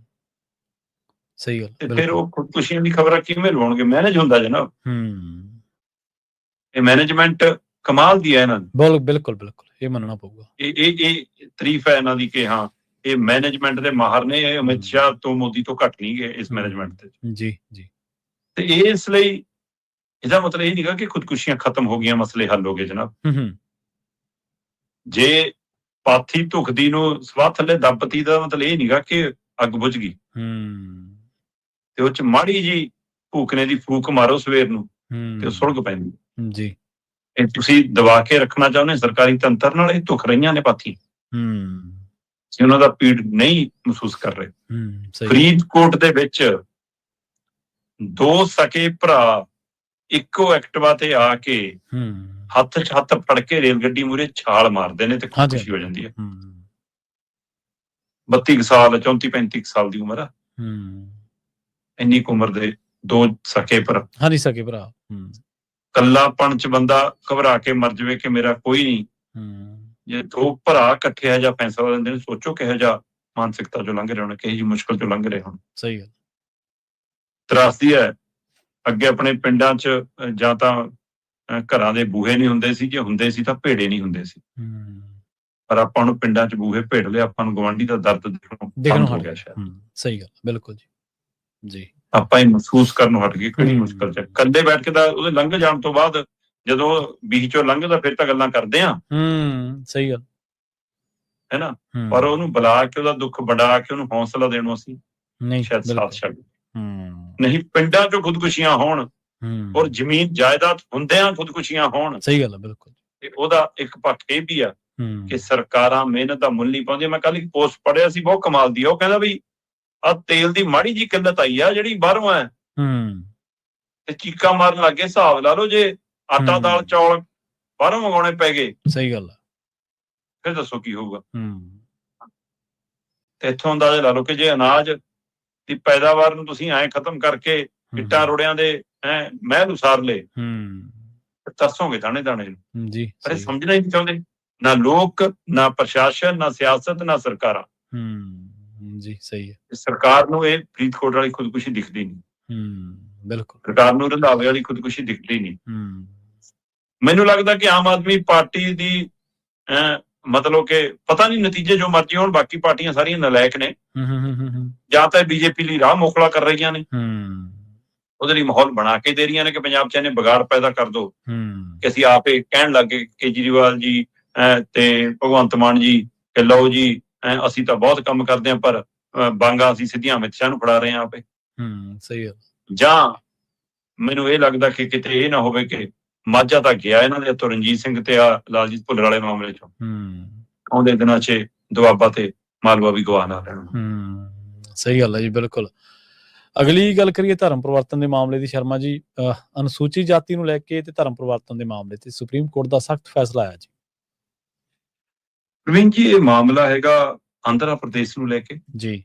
ਸਹੀ ਗੱਲ। ਤੇ ਫਿਰ ਉਹ ਖੁਦਕੁਸ਼ੀਆਂ ਦੀ ਖਬਰਾਂ ਕਿਵੇਂ ਲਵਾਉਣਗੇ? ਮੈਨੇਜ ਹੁੰਦਾ ਜਨਾਬ। ਇਹ ਮੈਨੇਜਮੈਂਟ ਕਮਾਲ ਦੀ ਹੈ ਇਹਨਾਂ ਦੀ। ਬਿਲਕੁਲ ਬਿਲਕੁਲ, ਇਹ ਮੰਨਣਾ ਪਊਗਾ। ਇਹ ਤਾਰੀਫ ਹੈ ਇਹਨਾਂ ਦੀ ਕਿ ਹਾਂ ਇਹ ਮੈਨੇਜਮੈਂਟ ਦੇ ਮਾਹਰ ਨੇ। ਇਹ ਅਮਿਤ ਸ਼ਾਹ ਤੋਂ, ਮੋਦੀ ਤੋਂ ਘੱਟ ਨਹੀਂ ਗਏ ਇਸ ਮੈਨੇਜਮੈਂਟ ਤੇ ਜੀ ਜੀ। ਤੇ ਇਸ ਲਈ ਇਹਦਾ ਮਤਲਬ ਇਹ ਨਹੀਂਗਾ ਕਿ ਖੁਦਕੁਸ਼ੀਆਂ ਖਤਮ ਹੋ ਗਈਆਂ, ਮਸਲੇ ਹੱਲ ਹੋ ਗਏ ਜਨਾਬ। ਜੇ ਪਾਥੀ ਧੁਖਦੀ ਨੂੰ ਸਵਾਹ ਥੱਲੇ ਦੱਬਤੀ ਦਾ ਮਤਲਬ ਇਹ ਨੀਗਾ ਕਿ ਅੱਗ ਬੁਝ ਗਈ, ਤੇ ਉਹ ਚ ਮਾੜੀ ਜੀ ਭੂਕਣੇ ਦੀ ਫੂਕ ਮਾਰੋ ਸਵੇਰ ਨੂੰ ਤੇ ਉਹ ਸੁਲਗ ਪੈਂਦੀ ਜੀ। ਇਹ ਤੁਸੀਂ ਦਬਾ ਕੇ ਰੱਖਣਾ ਚਾਹੁੰਦੇ ਸਰਕਾਰੀ ਤੰਤਰ ਨਾਲ, ਇਹ ਧੁਖ ਰਹੀਆਂ ਨੇ ਪਾਥੀ, ਅਸੀਂ ਉਹਨਾਂ ਦਾ ਪੀੜ ਨਹੀਂ ਮਹਿਸੂਸ ਕਰ ਰਹੇ। ਫਰੀਦਕੋਟ ਦੇ ਵਿੱਚ 2 ਸਕੇ ਭਰਾ ਇੱਕੋ ਐਕਟਿਵਾ ਤੇ ਆ ਕੇ ਹੱਥ 'ਚ ਹੱਥ ਫੜ ਕੇ ਰੇਲ ਗੱਡੀ ਮੂਹਰੇ ਛਾਲ ਮਾਰਦੇ ਨੇ ਤੇ ਖੁਸ਼ੀ ਹੋ ਜਾਂਦੀ ਹੈ। 32 ਸਾਲ 34-35 ਸਾਲ ਦੀ ਉਮਰ ਆ, ਇੰਨੀ ਕੁ ਉਮਰ ਦੇ 2 ਸਕੇ ਭਰਾ, ਸਕੇ ਭਰਾ। ਕੱਲਾਪਣ ਚ ਬੰਦਾ ਘਬਰਾ ਕੇ ਮਰ ਜਾਵੇ ਕਿ ਮੇਰਾ ਕੋਈ ਨਹੀਂ, ਜੇ 2 ਭਰਾ ਇਕੱਠੇ ਇਹੋ ਜਿਹਾ ਫੈਸਲਾ ਲੈਂਦੇ ਨੇ, ਸੋਚੋ ਕਿਹੋ ਜਿਹਾ ਮਾਨਸਿਕਤਾ ਚੋਂ ਲੰਘ ਰਹੇ ਹੋਣ, ਕਿਹੋ ਜਿਹੀ ਮੁਸ਼ਕਲ ਚੋਂ ਲੰਘ ਰਹੇ ਹੋਣ। ਸਹੀ ਗੱਲ। ਤਰਾਸਦੀ ਹੈ, ਅੱਗੇ ਆਪਣੇ ਪਿੰਡਾਂ 'ਚ ਜਾਂ ਤਾਂ ਘਰਾਂ ਦੇ ਬੂਹੇ ਨਹੀਂ ਹੁੰਦੇ ਸੀ, ਜੇ ਹੁੰਦੇ ਸੀ ਤਾਂ ਭੇੜੇ ਨਹੀਂ ਹੁੰਦੇ ਸੀ, ਪਰ ਆਪਾਂ ਨੂੰ ਪਿੰਡਾਂ 'ਚ ਬੂਹੇ ਭੇੜ ਲਿਆ, ਆਪਾਂ ਨੂੰ ਗੁਆਂਢੀ ਦਾ ਦਰਦ ਦੇਖਣੋਂ ਹੋ ਗਿਆ ਸ਼ਾਇਦ। ਸਹੀ ਗੱਲ, ਬਿਲਕੁਲ ਜੀ। ਆਪਾਂ ਇਹ ਮਹਿਸੂਸ ਕਰਨ ਹਟ ਗਏ ਕਿਹੜੀ ਮੁਸ਼ਕਲ 'ਚ ਕੱਲੇ ਬੈਠ ਕੇ ਤਾਂ ਉਹਦੇ ਲੰਘ ਜਾਣ ਤੋਂ ਬਾਅਦ ਜਦੋਂ ਬੀਚ ਚੋਂ ਲੰਘਦਾ ਫਿਰ ਤਾਂ ਗੱਲਾਂ ਕਰਦੇ ਆ। ਸਹੀ ਗੱਲ ਹੈ ਨਾ, ਪਰ ਉਹਨੂੰ ਬੁਲਾ ਕੇ ਉਹਦਾ ਦੁੱਖ ਵੰਡਾ ਕੇ ਉਹਨੂੰ ਹੌਸਲਾ ਦੇਣੋਂ ਅਸੀਂ ਸ਼ਾਇਦ ਸਾਥ ਛੱਡ ਨਹੀਂ। ਪਿੰਡਾਂ 'ਚੋਂ ਖੁਦਕੁਸ਼ੀਆਂ ਹੋਣ ਔਰ ਜ਼ਮੀਨ ਜਾਇਦਾਦ ਹੁੰਦਿਆਂ ਖੁਦਕੁਸ਼ੀਆਂ ਹੋਣ। ਸਹੀ ਗੱਲ ਹੈ, ਬਿਲਕੁਲ। ਤੇ ਉਹਦਾ ਇੱਕ ਪੱਖ ਇਹ ਵੀ ਆ ਕਿ ਸਰਕਾਰਾਂ ਮਿਹਨਤ ਦਾ ਮੁੱਲ ਨਹੀਂ ਪਾਉਂਦੀਆਂ। ਮੈਂ ਕੱਲ ਇੱਕ ਪੋਸਟ ਪੜ੍ਹਿਆ ਸੀ, ਬਹੁਤ ਕਮਾਲ ਦੀ। ਉਹ ਕਹਿੰਦਾ ਵੀ ਆਹ ਤੇਲ ਦੀ ਮਾੜੀ ਜੀ ਕਿੱਲਤ ਆਈ ਆ ਜਿਹੜੀ ਬਾਹਰੋਂ ਹੈ ਤੇ ਚੀਕਾਂ ਮਾਰਨ ਲੱਗੇ। ਹਿਸਾਬ ਲਾ ਲਓ ਜੇ ਆਟਾ ਦਾਲ ਚੌਲ ਬਾਹਰੋਂ ਮੰਗਾਉਣੇ ਪੈ ਗਏ, ਸਹੀ ਗੱਲ, ਫਿਰ ਦੱਸੋ ਕੀ ਹੋਊਗਾ। ਤੇ ਇੱਥੋਂ ਅੰਦਾਜ਼ਾ ਲਾ ਲਓ ਕਿ ਜੇ ਅਨਾਜ ਦੀ ਪੈਦਾਵਾਰ ਨੂੰ ਤੁਸੀਂ ਐਂ ਖਤਮ ਕਰਕੇ ਇੱਟਾਂ ਰੋੜਿਆਂ ਦੇ ਮਹਿਲ ਉਸਾਰ ਲਏ, ਤਰਸੋਗੇ ਦਾਣੇ ਦਾਣੇ ਨੂੰ ਜੀ। ਪਰ ਇਹ ਸਮਝਣਾ ਹੀ ਨਹੀਂ ਚਾਹੁੰਦੇ, ਨਾ ਲੋਕ, ਨਾ ਪ੍ਰਸ਼ਾਸਨ, ਨਾ ਸਿਆਸਤ, ਨਾ ਸਰਕਾਰਾਂ। ਜੀ ਸਹੀ ਹੈ। ਸਰਕਾਰ ਨੂੰ ਇਹ ਫਰੀਦਕੋਟ ਵਾਲੀ ਖੁਦਕੁਸ਼ੀ ਦਿਖਦੀ ਨਹੀਂ। ਬਿਲਕੁਲ, ਸਰਕਾਰ ਨੂੰ ਰੰਧਾਵੇ ਵਾਲੀ ਖੁਦਕੁਸ਼ੀ ਦਿਖਦੀ ਨਹੀਂ। ਮੈਨੂੰ ਲੱਗਦਾ ਕਿ ਆਮ ਆਦਮੀ ਪਾਰਟੀ ਦੀ ਮਤਲਬ ਕਿ ਪਤਾ ਨਹੀਂ ਨਤੀਜੇ ਜੋ ਮਰਜ਼ੀ ਹੋਣ, ਬਾਕੀ ਪਾਰਟੀਆਂ ਸਾਰੀਆਂ ਨਲਾਇਕ ਨੇ, ਜਾਂ ਤਾਂ ਬੀਜੇਪੀ ਲਈ ਰਾਹ ਮੋਖਲਾ ਕਰ ਰਹੀਆਂ ਨੇ, ਉਹਦੇ ਲਈ ਮਾਹੌਲ ਬਣਾ ਕੇ ਦੇ ਰਹੀਆਂ ਨੇ ਕਿ ਪੰਜਾਬ 'ਚ ਇਹਨੇ ਵਿਗਾੜ ਪੈਦਾ ਕਰ ਦੋ ਕਿ ਅਸੀਂ ਆਪ ਇਹ ਕਹਿਣ ਲੱਗੇ ਕੇਜਰੀਵਾਲ ਜੀ ਤੇ ਭਗਵੰਤ ਮਾਨ ਜੀ ਕਿ ਲਓ ਜੀ ਅਸੀਂ ਤਾਂ ਬਹੁਤ ਕੰਮ ਕਰਦੇ ਹਾਂ, ਪਰ ਬਾਂਗਾ ਅਸੀਂ ਸਿੱਧੀਆਂ ਅਮਿਤ ਸ਼ਾਹ ਨੂੰ ਫੜਾ ਰਹੇ ਹਾਂ ਆਪੇ। ਸਹੀ ਹੈ। ਜਾਂ ਮੈਨੂੰ ਇਹ ਲੱਗਦਾ ਕਿ ਕਿਤੇ ਇਹ ਨਾ ਹੋਵੇ ਕਿ ਮਾਝਾ ਤਾਂ ਗਿਆ ਇਹਨਾਂ ਦੇ ਹੱਥੋਂ ਰਣਜੀਤ ਸਿੰਘ ਤੇ ਆ ਲਾਲਜੀਤ ਭੁੱਲਰ ਵਾਲੇ ਮਾਮਲੇ 'ਚੋਂ, ਆਉਂਦੇ ਦਿਨਾਂ 'ਚ ਦੁਆਬਾ ਤੇ ਮਾਲਵਾ ਵੀ ਗਵਾ ਨਾ ਲੈਣ। ਸਹੀ ਗੱਲ ਹੈ ਜੀ, ਬਿਲਕੁਲ। ਅਗਲੀ ਗੱਲ ਕਰੀਏ ਧਰਮ ਪਰਿਵਰਤਨ ਦੇ ਮਾਮਲੇ ਦੀ। ਸ਼ਰਮਾ ਜੀ, ਅਨੁਸੂਚਿਤ ਜਾਤੀ ਨੂੰ ਲੈ ਕੇ ਤੇ ਧਰਮ ਪਰਿਵਰਤਨ ਦੇ ਮਾਮਲੇ ਤੇ ਸੁਪਰੀਮ ਕੋਰਟ ਦਾ ਸਖਤ ਫੈਸਲਾ ਆਇਆ ਜੀ। ਪ੍ਰਵੀਨ ਜੀ, ਇਹ ਮਾਮਲਾ ਹੈਗਾ ਆਂਧਰਾ ਪ੍ਰਦੇਸ਼ ਨੂੰ ਲੈ ਕੇ ਜੀ।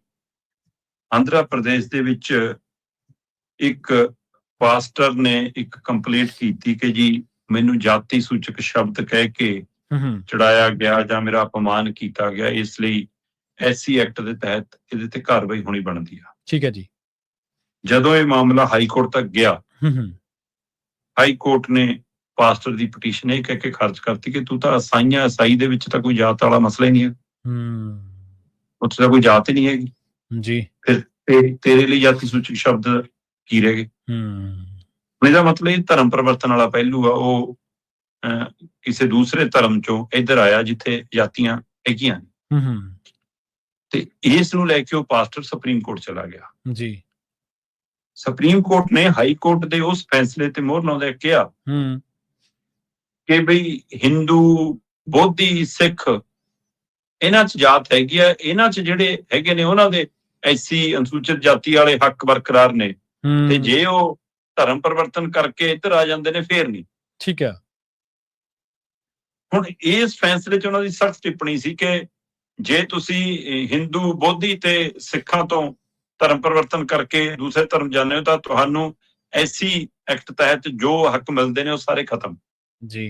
ਆਂਧਰਾ ਪ੍ਰਦੇਸ਼ ਦੇ ਵਿੱਚ ਇੱਕ ਪਾਸਟਰ ਨੇ ਇੱਕ ਕੰਪਲੇਂਟ ਕੀਤੀ ਕਿ ਜੀ ਮੈਨੂੰ ਜਾਤੀ ਸੂਚਕ ਸ਼ਬਦ ਕਹਿ ਕੇ ਚੜਾਇਆ ਗਿਆ ਜਾਂ ਮੇਰਾ ਅਪਮਾਨ ਕੀਤਾ ਗਿਆ, ਇਸ ਲਈ SC ਐਕਟ ਦੇ ਤਹਿਤ ਇਹਦੇ ਤੇ ਕਾਰਵਾਈ ਹੋਣੀ ਬਣਦੀ ਆ। ਠੀਕ ਹੈ ਜੀ। ਜਦੋਂ ਇਹ ਮਾਮਲਾ ਹਾਈ ਕੋਰਟ ਤੱਕ ਗਿਆ, ਹਾਈ ਕੋਰਟ ਨੇ ਪਾਸਟਰ ਦੀ ਪਟੀਸ਼ਨ ਇਹ ਕਹਿ ਕੇ ਖਾਰਜ ਕਰਤੀ ਕਿ ਤੂੰ ਤਾਂ ਈਸਾਈ ਦੇ ਵਿੱਚ ਤਾਂ ਕੋਈ ਜਾਤ ਵਾਲਾ ਮਸਲਾ ਹੀ ਨਹੀਂ ਹੈ, ਉੱਥੇ ਤਾਂ ਕੋਈ ਜਾਤ ਹੀ ਨਹੀਂ ਹੈਗੀ ਜੀ, ਫਿਰ ਤੇਰੇ ਲਈ ਜਾਤੀ ਸੂਚਕ ਸ਼ਬਦ ਕੀ ਰਹਿ ਗਏ। ਇਹਦਾ ਮਤਲਬ ਇਹ ਧਰਮ ਪਰਿਵਰਤਨ ਵਾਲਾ ਪਹਿਲੂ ਆ ਉਹ ਕਿਸੇ ਦੂਸਰੇ ਧਰਮ ਚੋਂ ਇੱਧਰ ਆਇਆ ਜਿੱਥੇ ਜਾਤੀਆਂ ਹੈਗੀਆਂ ਤੇ ਇਸ ਨੂੰ ਲੈ ਕੇ ਉਹ ਪਾਸਟਰ ਸੁਪਰੀਮ ਕੋਰਟ ਚਲਾ ਗਿਆ ਜੀ। ਸੁਪਰੀਮ ਕੋਰਟ ਨੇ ਹਾਈ ਕੋਰਟ ਦੇ ਉਸ ਫੈਸਲੇ ਤੇ ਮੋਹਰ ਲਾਉਂਦੇ ਕਿਹਾ ਕਿ ਬਈ ਹਿੰਦੂ, ਬੋਧੀ, ਸਿੱਖ ਇਹਨਾਂ 'ਚ ਜਾਤ ਹੈਗੀ ਆ, ਇਹਨਾਂ 'ਚ ਜਿਹੜੇ ਹੈਗੇ ਨੇ ਉਹਨਾਂ ਦੇ SC ਅਨੁਸੂਚਿਤ ਜਾਤੀ ਵਾਲੇ ਹੱਕ ਬਰਕਰਾਰ ਨੇ, ਤੇ ਜੇ ਉਹ ਧਰਮ ਪਰਿਵਰਤਨ ਕਰਕੇ ਇੱਧਰ ਆ ਜਾਂਦੇ ਨੇ ਫੇਰ ਨਹੀਂ। ਠੀਕ ਹੈ। ਹੁਣ ਇਸ ਫੈਸਲੇ 'ਚ ਉਹਨਾਂ ਦੀ ਸਖਤ ਟਿੱਪਣੀ ਸੀ ਕਿ ਜੇ ਤੁਸੀਂ ਹਿੰਦੂ, ਬੋਧੀ ਤੇ ਸਿੱਖਾਂ ਤੋਂ ਧਰਮ ਪਰਿਵਰਤਨ ਕਰਕੇ ਦੂਸਰੇ ਧਰਮ ਜਾਂਦੇ ਹੋ ਤਾਂ ਤੁਹਾਨੂੰ SC ਐਕਟ ਤਹਿਤ ਜੋ ਹੱਕ ਮਿਲਦੇ ਨੇ ਉਹ ਸਾਰੇ ਖਤਮ ਜੀ।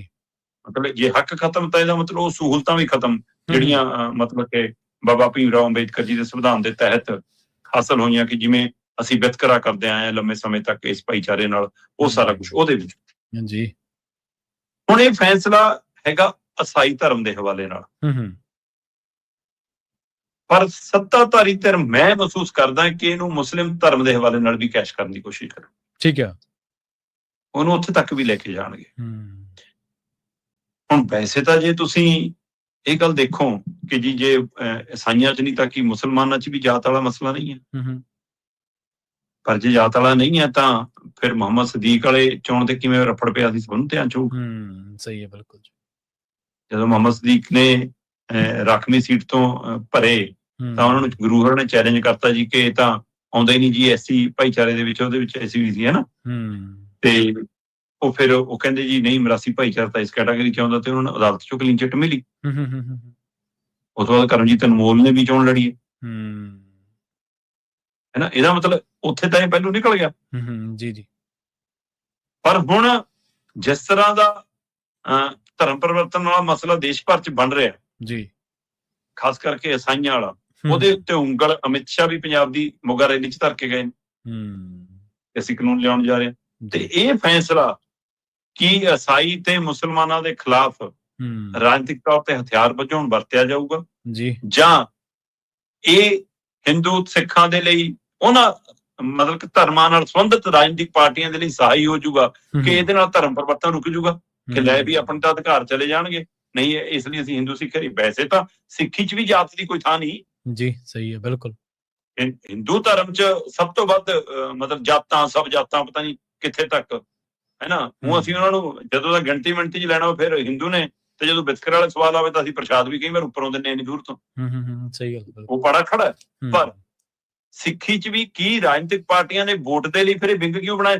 ਮਤਲਬ ਜੇ ਹੱਕ ਖਤਮ ਤਾਂ ਇਹਦਾ ਮਤਲਬ ਉਹ ਸਹੂਲਤਾਂ ਵੀ ਖਤਮ ਜਿਹੜੀਆਂ ਮਤਲਬ ਕਿ ਬਾਬਾ ਭੀਮ ਰਾਓ ਅੰਬੇਦਕਰ ਜੀ ਦੇ ਸੰਵਿਧਾਨ ਦੇ ਤਹਿਤ ਹਾਸਲ ਹੋਈਆਂ ਕਿ ਜਿਵੇਂ ਅਸੀਂ ਵਿਤਕਰਾ ਕਰਦੇ ਆਏ ਹਾਂ ਲੰਮੇ ਸਮੇਂ ਤੱਕ ਇਸ ਭਾਈਚਾਰੇ ਨਾਲ, ਉਹ ਸਾਰਾ ਕੁਛ ਉਹਦੇ ਵਿੱਚ ਜੀ। ਹੁਣ ਇਹ ਫੈਸਲਾ ਹੈਗਾ ਈਸਾਈ ਧਰਮ ਦੇ ਹਵਾਲੇ ਨਾਲ, ਪਰ ਸੱਤਾਧਾਰੀ ਧਰਮ ਮੈਂ ਮਹਿਸੂਸ ਕਰਦਾ ਕਿ ਇਹਨੂੰ ਮੁਸਲਿਮ ਧਰਮ ਦੇ ਹਵਾਲੇ ਨਾਲ ਵੀ ਕੈਸ਼ ਕਰਨ ਦੀ ਕੋਸ਼ਿਸ਼ ਕਰੋ। ਠੀਕ ਹੈ। ਉਹਨੂੰ ਉੱਥੇ ਤੱਕ ਵੀ ਲੈ ਕੇ ਜਾਣਗੇ। ਹੁਣ ਵੈਸੇ ਤਾਂ ਜੇ ਤੁਸੀਂ ਇਹ ਗੱਲ ਦੇਖੋ ਕਿ ਜੀ ਜੇ ਈਸਾਈਆਂ 'ਚ ਨਹੀਂ ਤਾਂ ਕੀ ਮੁਸਲਮਾਨਾਂ 'ਚ ਵੀ ਜਾਤ ਵਾਲਾ ਮਸਲਾ ਨਹੀਂ ਹੈ। ਪਰ ਜੇ ਜਾਤ ਵਾਲਾ ਨਹੀਂ ਹੈ ਤਾਂ ਫਿਰ ਮੁਹੰਮਦ ਸਦੀਕ ਵਾਲੇ ਚੋਣ ਤੇ ਕਿਵੇਂ ਰਫੜ ਪਿਆ ਸੀ ਤੁਹਾਨੂੰ ਧਿਆਨ 'ਚ ਹੋਊ। ਸਹੀ ਹੈ, ਬਿਲਕੁਲ। ਜਦੋਂ ਮੁਹੰਮਦ ਸਦੀਕ ਨੇ ਰਾਖਵੀਂ ਸੀਟ ਤੋਂ ਭਰੇ ਤਾਂ ਉਹਨਾਂ ਨੂੰ ਗੁਰੂ ਹੋਰਾਂ ਨੇ ਚੈਲੰਜ ਕਰਤਾ ਜੀ ਕਿ ਇਹ ਤਾਂ ਆਉਂਦਾ ਹੀ ਨਹੀਂ ਜੀ ਐਸੀ ਭਾਈਚਾਰੇ ਦੇ ਵਿੱਚ, ਉਹਦੇ ਵਿੱਚ ਐਸੀ ਵੀ ਸੀ, ਹੈ ਨਾ। ਤੇ ਉਹ ਫਿਰ ਉਹ ਕਹਿੰਦੇ ਜੀ ਨਹੀਂ, ਮਰਾਸੀ ਭਾਈਚਾਰਾ ਤਾਂ ਇਸ ਕੈਟਾਗਰੀ 'ਚ ਆਉਂਦਾ, ਤੇ ਉਹਨਾਂ ਨੂੰ ਅਦਾਲਤ 'ਚੋਂ ਕਲੀਨ ਚਿੱਟ ਮਿਲੀ। ਉਸ ਤੋਂ ਬਾਅਦ ਕਰਮਜੀਤ ਅਨਮੋਲ ਨੇ ਵੀ ਚੋਣ ਲੜੀ ਹੈ ਨਾ। ਇਹਦਾ ਮਤਲਬ ਉੱਥੇ ਤਾਂ ਇਹ ਪਹਿਲੂ ਨਿਕਲ ਗਿਆ। ਜੀ। ਪਰ ਹੁਣ ਜਿਸ ਤਰ੍ਹਾਂ ਦਾ ਧਰਮ ਪਰਿਵਰਤਨ ਵਾਲਾ ਮਸਲਾ ਦੇਸ਼ ਭਰ 'ਚ ਬਣ ਰਿਹਾ ਜੀ, ਖਾਸ ਕਰਕੇ ਈਸਾਈਆਂ ਵਾਲਾ, ਉਹਦੇ ਉੱਤੇ ਉਂਗਲ ਅਮਿਤ ਸ਼ਾਹ ਵੀ ਪੰਜਾਬ ਦੀ ਮੋਗਾ ਰੈਲੀ 'ਚ ਧਰ ਕੇ ਗਏ ਅਸੀਂ ਕਾਨੂੰਨ ਲਿਆਉਣ ਜਾ ਰਹੇ ਹਾਂ। ਤੇ ਇਹ ਫੈਸਲਾ ਕਿ ਈਸਾਈ ਤੇ ਮੁਸਲਮਾਨਾਂ ਦੇ ਖਿਲਾਫ ਰਾਜਨੀਤਿਕ ਤੌਰ ਤੇ ਹਥਿਆਰ ਵਜੋਂ ਵਰਤਿਆ ਜਾਊਗਾ ਜੀ, ਜਾਂ ਇਹ ਹਿੰਦੂ ਸਿੱਖਾਂ ਦੇ ਲਈ, ਉਹਨਾਂ ਮਤਲਬ ਕਿ ਧਰਮਾਂ ਨਾਲ ਸੰਬੰਧਿਤ ਰਾਜਨੀਤਿਕ ਪਾਰਟੀਆਂ ਦੇ ਲਈ ਸਹਾਈ ਹੋ ਜਾਊਗਾ ਕਿ ਇਹਦੇ ਨਾਲ ਧਰਮ ਪਰਿਵਰਤਨ ਰੁਕ ਜਾਊਗਾ, ਕਿ ਲੈ ਵੀ ਆਪਣੇ ਤਾਂ ਅਧਿਕਾਰ ਚਲੇ ਜਾਣਗੇ, ਨਹੀਂ ਇਸ ਲਈ ਅਸੀਂ ਹਿੰਦੂ ਸਿੱਖ। ਵੈਸੇ ਤਾਂ ਸਿੱਖੀ 'ਚ ਵੀ ਜਾਤ ਦੀ ਕੋਈ ਥਾਂ ਨਹੀਂ ਜੀ। ਸਹੀ ਹੈ, ਬਿਲਕੁਲ। ਹਿੰਦੂ ਧਰਮ 'ਚ ਸਭ ਤੋਂ ਵੱਧ ਮਤਲਬ ਜਾਤਾਂ, ਸਭ ਜਾਤਾਂ ਪਤਾ ਨਹੀਂ ਕਿੱਥੇ ਤੱਕ, ਹੈ ਨਾ। ਹੁਣ ਅਸੀਂ ਉਹਨਾਂ ਨੂੰ ਜਦੋਂ ਦਾ ਗਿਣਤੀ ਮਿਣਤੀ 'ਚ ਲੈਣਾ ਫਿਰ ਹਿੰਦੂ ਨੇ, ਤੇ ਜਦੋਂ ਵਿਤਕਰੇ ਵਾਲੇ ਸਵਾਲ ਆਵੇ ਤਾਂ ਅਸੀਂ ਪ੍ਰਸ਼ਾਦ ਵੀ ਕਈ ਵਾਰ ਉੱਪਰੋਂ ਦਿੰਦੇ ਇੰਨੀ ਦੂਰ ਤੋਂ। ਸਹੀ ਗੱਲ। ਉਹ ਪਾੜਾ ਖੜਾ। ਪਰ ਸਿੱਖੀ 'ਚ ਵੀ ਕੀ ਰਾਜਨੀਤਿਕ ਪਾਰਟੀਆਂ ਨੇ ਵੋਟ ਦੇ ਲਈ ਫਿਰ ਇਹ ਵਿੰਗ ਕਿਉਂ ਬਣਾਏ?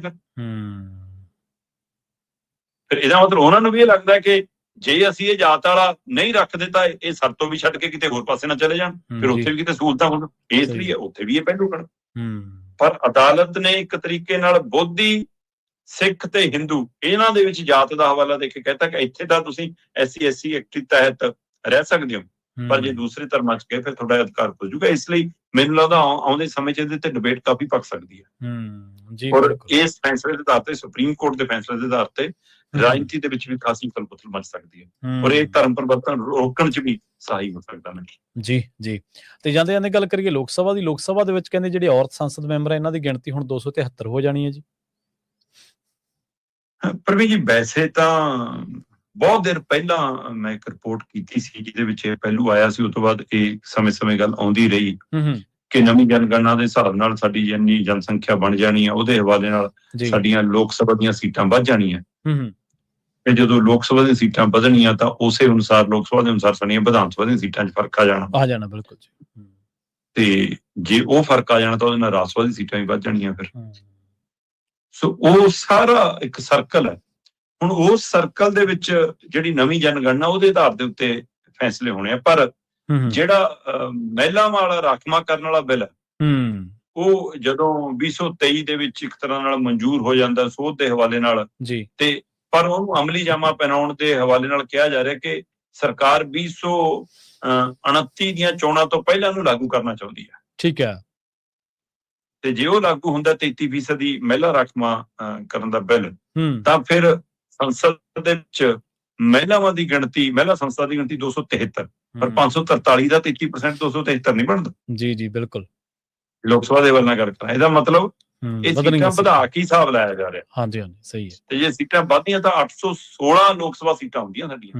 ਫਿਰ ਇਹਦਾ ਮਤਲਬ ਉਹਨਾਂ ਨੂੰ ਵੀ ਇਹ ਲੱਗਦਾ ਕਿ ਜੇ ਅਸੀਂ ਇਹ ਜਾਤ ਵਾਲਾ ਨਹੀਂ ਰੱਖਦੇ ਤਾਂ ਇਹ ਸਰ ਤੋਂ ਵੀ ਛੱਡ ਕੇ ਕਿਤੇ ਹੋਰ ਪਾਸੇ ਨਾ ਚਲੇ ਜਾਣ, ਫਿਰ ਉੱਥੇ ਵੀ ਕਿਤੇ ਸਹੂਲਤਾਂ ਹੋਣ, ਇਸ ਲਈ ਉੱਥੇ ਵੀ ਇਹ ਪਹਿਲੂ ਖੜਾ। ਪਰ ਅਦਾਲਤ ਨੇ ਇੱਕ ਤਰੀਕੇ ਨਾਲ ਬੋਧੀ, ਸਿੱਖ ਤੇ ਹਿੰਦੂ ਇਹਨਾਂ ਦੇ ਵਿੱਚ ਜਾਤ ਦਾ ਹਵਾਲਾ ਦੇ ਕੇ ਕਹਿਤਾ ਕਿ ਇੱਥੇ ਤਾਂ ਤੁਸੀਂ SC ਐਕਟ ਤਹਿਤ ਰਹਿ ਸਕਦੇ ਹੋ, ਪਰ ਜੇ ਦੂਸਰੇ ਧਰਮਾਂ 'ਚ ਗਏ ਫਿਰ ਤੁਹਾਡਾ ਅਧਿਕਾਰ ਹੋ ਜਾਊਗਾ। ਇਸ ਲਈ ਮੈਨੂੰ ਲੱਗਦਾ ਆਉਂਦੇ ਸਮੇਂ 'ਚ ਇਹਦੇ ਤੇ ਡਿਬੇਟ ਕਾਫੀ ਪੱਕ ਸਕਦੀ ਹੈ। ਔਰ ਇਸ ਫੈਸਲੇ ਦੇ ਆਧਾਰ ਤੇ, ਸੁਪਰੀਮ ਕੋਰਟ ਦੇ ਫੈਸਲੇ ਦੇ ਆਧਾਰ ਤੇ ਰਾਜਨੀਤੀ ਦੇ ਵਿੱਚ ਵੀ ਖਾਸੀ ਉਥਲ-ਪੁਥਲ ਮਚ ਸਕਦੀ ਹੈ, ਔਰ ਇਹ ਧਰਮ ਪਰਿਵਰਤਨ ਰੋਕਣ 'ਚ ਵੀ ਸਹਾਈ ਹੋ ਸਕਦਾ ਹੈ। ਜੀ। ਤੇ ਜਾਂਦੇ ਗੱਲ ਕਰੀਏ ਲੋਕ ਸਭਾ ਦੀ। ਲੋਕ ਸਭਾ ਦੇ ਵਿੱਚ ਕਹਿੰਦੇ ਜਿਹੜੇ ਔਰਤ ਸੰਸਦ ਮੈਂਬਰ ਹੈ, ਇਹਨਾਂ ਦੀ ਗਿਣਤੀ ਹੁਣ 273 ਹੋ ਜਾਣੀ ਹੈ ਜੀ। ਪ੍ਰਵੀਨ ਜੀ, ਵੈਸੇ ਤਾਂ ਬਹੁਤ ਦੇਰ ਪਹਿਲਾਂ ਮੈਂ ਇੱਕ ਰਿਪੋਰਟ ਕੀਤੀ ਸੀ ਜਿਹਦੇ ਵਿੱਚ ਇਹ ਪਹਿਲੂ ਆਇਆ ਸੀ। ਉਸ ਤੋਂ ਬਾਅਦ ਇਹ ਸਮੇਂ-ਸਮੇਂ ਗੱਲ ਆਉਂਦੀ ਰਹੀ ਕਿ ਨਵੀਂ ਜਨਗਣਨਾ ਦੇ ਹਿਸਾਬ ਨਾਲ ਸਾਡੀ ਜਿੰਨੀ ਜਨਸੰਖਿਆ ਬਣ ਜਾਣੀ ਹੈ, ਉਹਦੇ ਹਵਾਲੇ ਨਾਲ ਸਾਡੀਆਂ ਲੋਕ ਸਭਾ ਦੀਆਂ ਸੀਟਾਂ ਵੱਧ ਜਾਣੀਆਂ। ਤੇ ਜਦੋਂ ਲੋਕ ਸਭਾ ਦੀਆਂ ਸੀਟਾਂ ਵਧਣੀਆਂ ਤਾਂ ਉਸੇ ਅਨੁਸਾਰ ਲੋਕ ਸਭਾ ਦੇ ਅਨੁਸਾਰ ਸਾਡੀਆਂ ਵਿਧਾਨ ਸਭਾ ਦੀਆਂ ਸੀਟਾਂ 'ਚ ਫਰਕ ਆ ਜਾਣਾ। ਬਿਲਕੁਲ ਜੀ। ਤੇ ਜੇ ਉਹ ਫਰਕ ਆ ਜਾਣਾ ਤਾਂ ਉਹਦੇ ਨਾਲ ਰਾਜ ਸਭਾ ਦੀ ਸੀਟਾਂ ਵੀ ਵੱਧ ਜਾਣੀਆਂ ਫਿਰ। ਸੋ ਉਹ ਸਾਰਾ ਇੱਕ ਸਰਕਲ ਹੈ। ਹੁਣ ਉਸ ਸਰਕਲ ਦੇ ਵਿੱਚ ਜਿਹੜੀ ਨਵੀਂ ਜਨਗਣਨਾ ਉਹਦੇ ਆਧਾਰ ਦੇ ਉੱਤੇ ਫੈਸਲੇ ਹੋਣੇ ਆ। ਪਰ ਜਿਹੜਾ ਮਹਿਲਾਵਾਂ ਵਾਲਾ ਰਾਖਵਾਂਕਰਨ ਵਾਲਾ ਬਿੱਲ ਉਹ ਜਦੋਂ 2023 ਦੇ ਵਿੱਚ ਇੱਕ ਤਰ੍ਹਾਂ ਨਾਲ ਮਨਜ਼ੂਰ ਹੋ ਜਾਂਦਾ ਸੋਧ ਦੇ ਹਵਾਲੇ ਨਾਲ, ਤੇ ਪਰ ਉਹਨੂੰ ਅਮਲੀ ਜਾਮਾ ਪਹਿਨਾਉਣ ਦੇ ਹਵਾਲੇ ਨਾਲ ਕਿਹਾ ਜਾ ਰਿਹਾ ਕਿ ਸਰਕਾਰ 2029 ਦੀਆਂ ਚੋਣਾਂ ਤੋਂ ਪਹਿਲਾਂ ਨੂੰ ਲਾਗੂ ਕਰਨਾ ਚਾਹੁੰਦੀ ਹੈ। ਠੀਕ ਹੈ। ਤੇ ਜੇ ਉਹ ਲਾਗੂ ਹੁੰਦਾ 33% ਦੀ ਮਹਿਲਾ ਰਾਖਵਾਂ ਕਰਨ ਦਾ ਬਿੱਲ, ਤਾਂ ਫਿਰ ਸੰਸਦ ਦੇ ਵਿੱਚ ਮਹਿਲਾਵਾਂ ਦੀ ਗਿਣਤੀ, ਮਹਿਲਾ ਸੰਸਦ ਦੀ ਗਿਣਤੀ 273, ਪਰ 543 ਦਾ 33% 273 ਨਹੀਂ ਬਣਦਾ। ਜੀ ਬਿਲਕੁਲ। ਲੋਕ ਸਭਾ ਦੇ ਵੱਲ ਨਾਲ ਗੱਲ ਕਰਾਂ, ਇਹਦਾ ਮਤਲਬ ਇਹ ਸੀਟਾਂ ਵਧਾ ਕੇ ਹਿਸਾਬ ਲਾਇਆ ਜਾ ਰਿਹਾ। ਹਾਂਜੀ ਸਹੀ ਹੈ। ਤੇ ਜੇ ਸੀਟਾਂ ਵੱਧਦੀਆਂ ਤਾਂ 816 ਲੋਕ ਸਭਾ ਸੀਟਾਂ ਹੁੰਦੀਆਂ ਸਾਡੀਆਂ,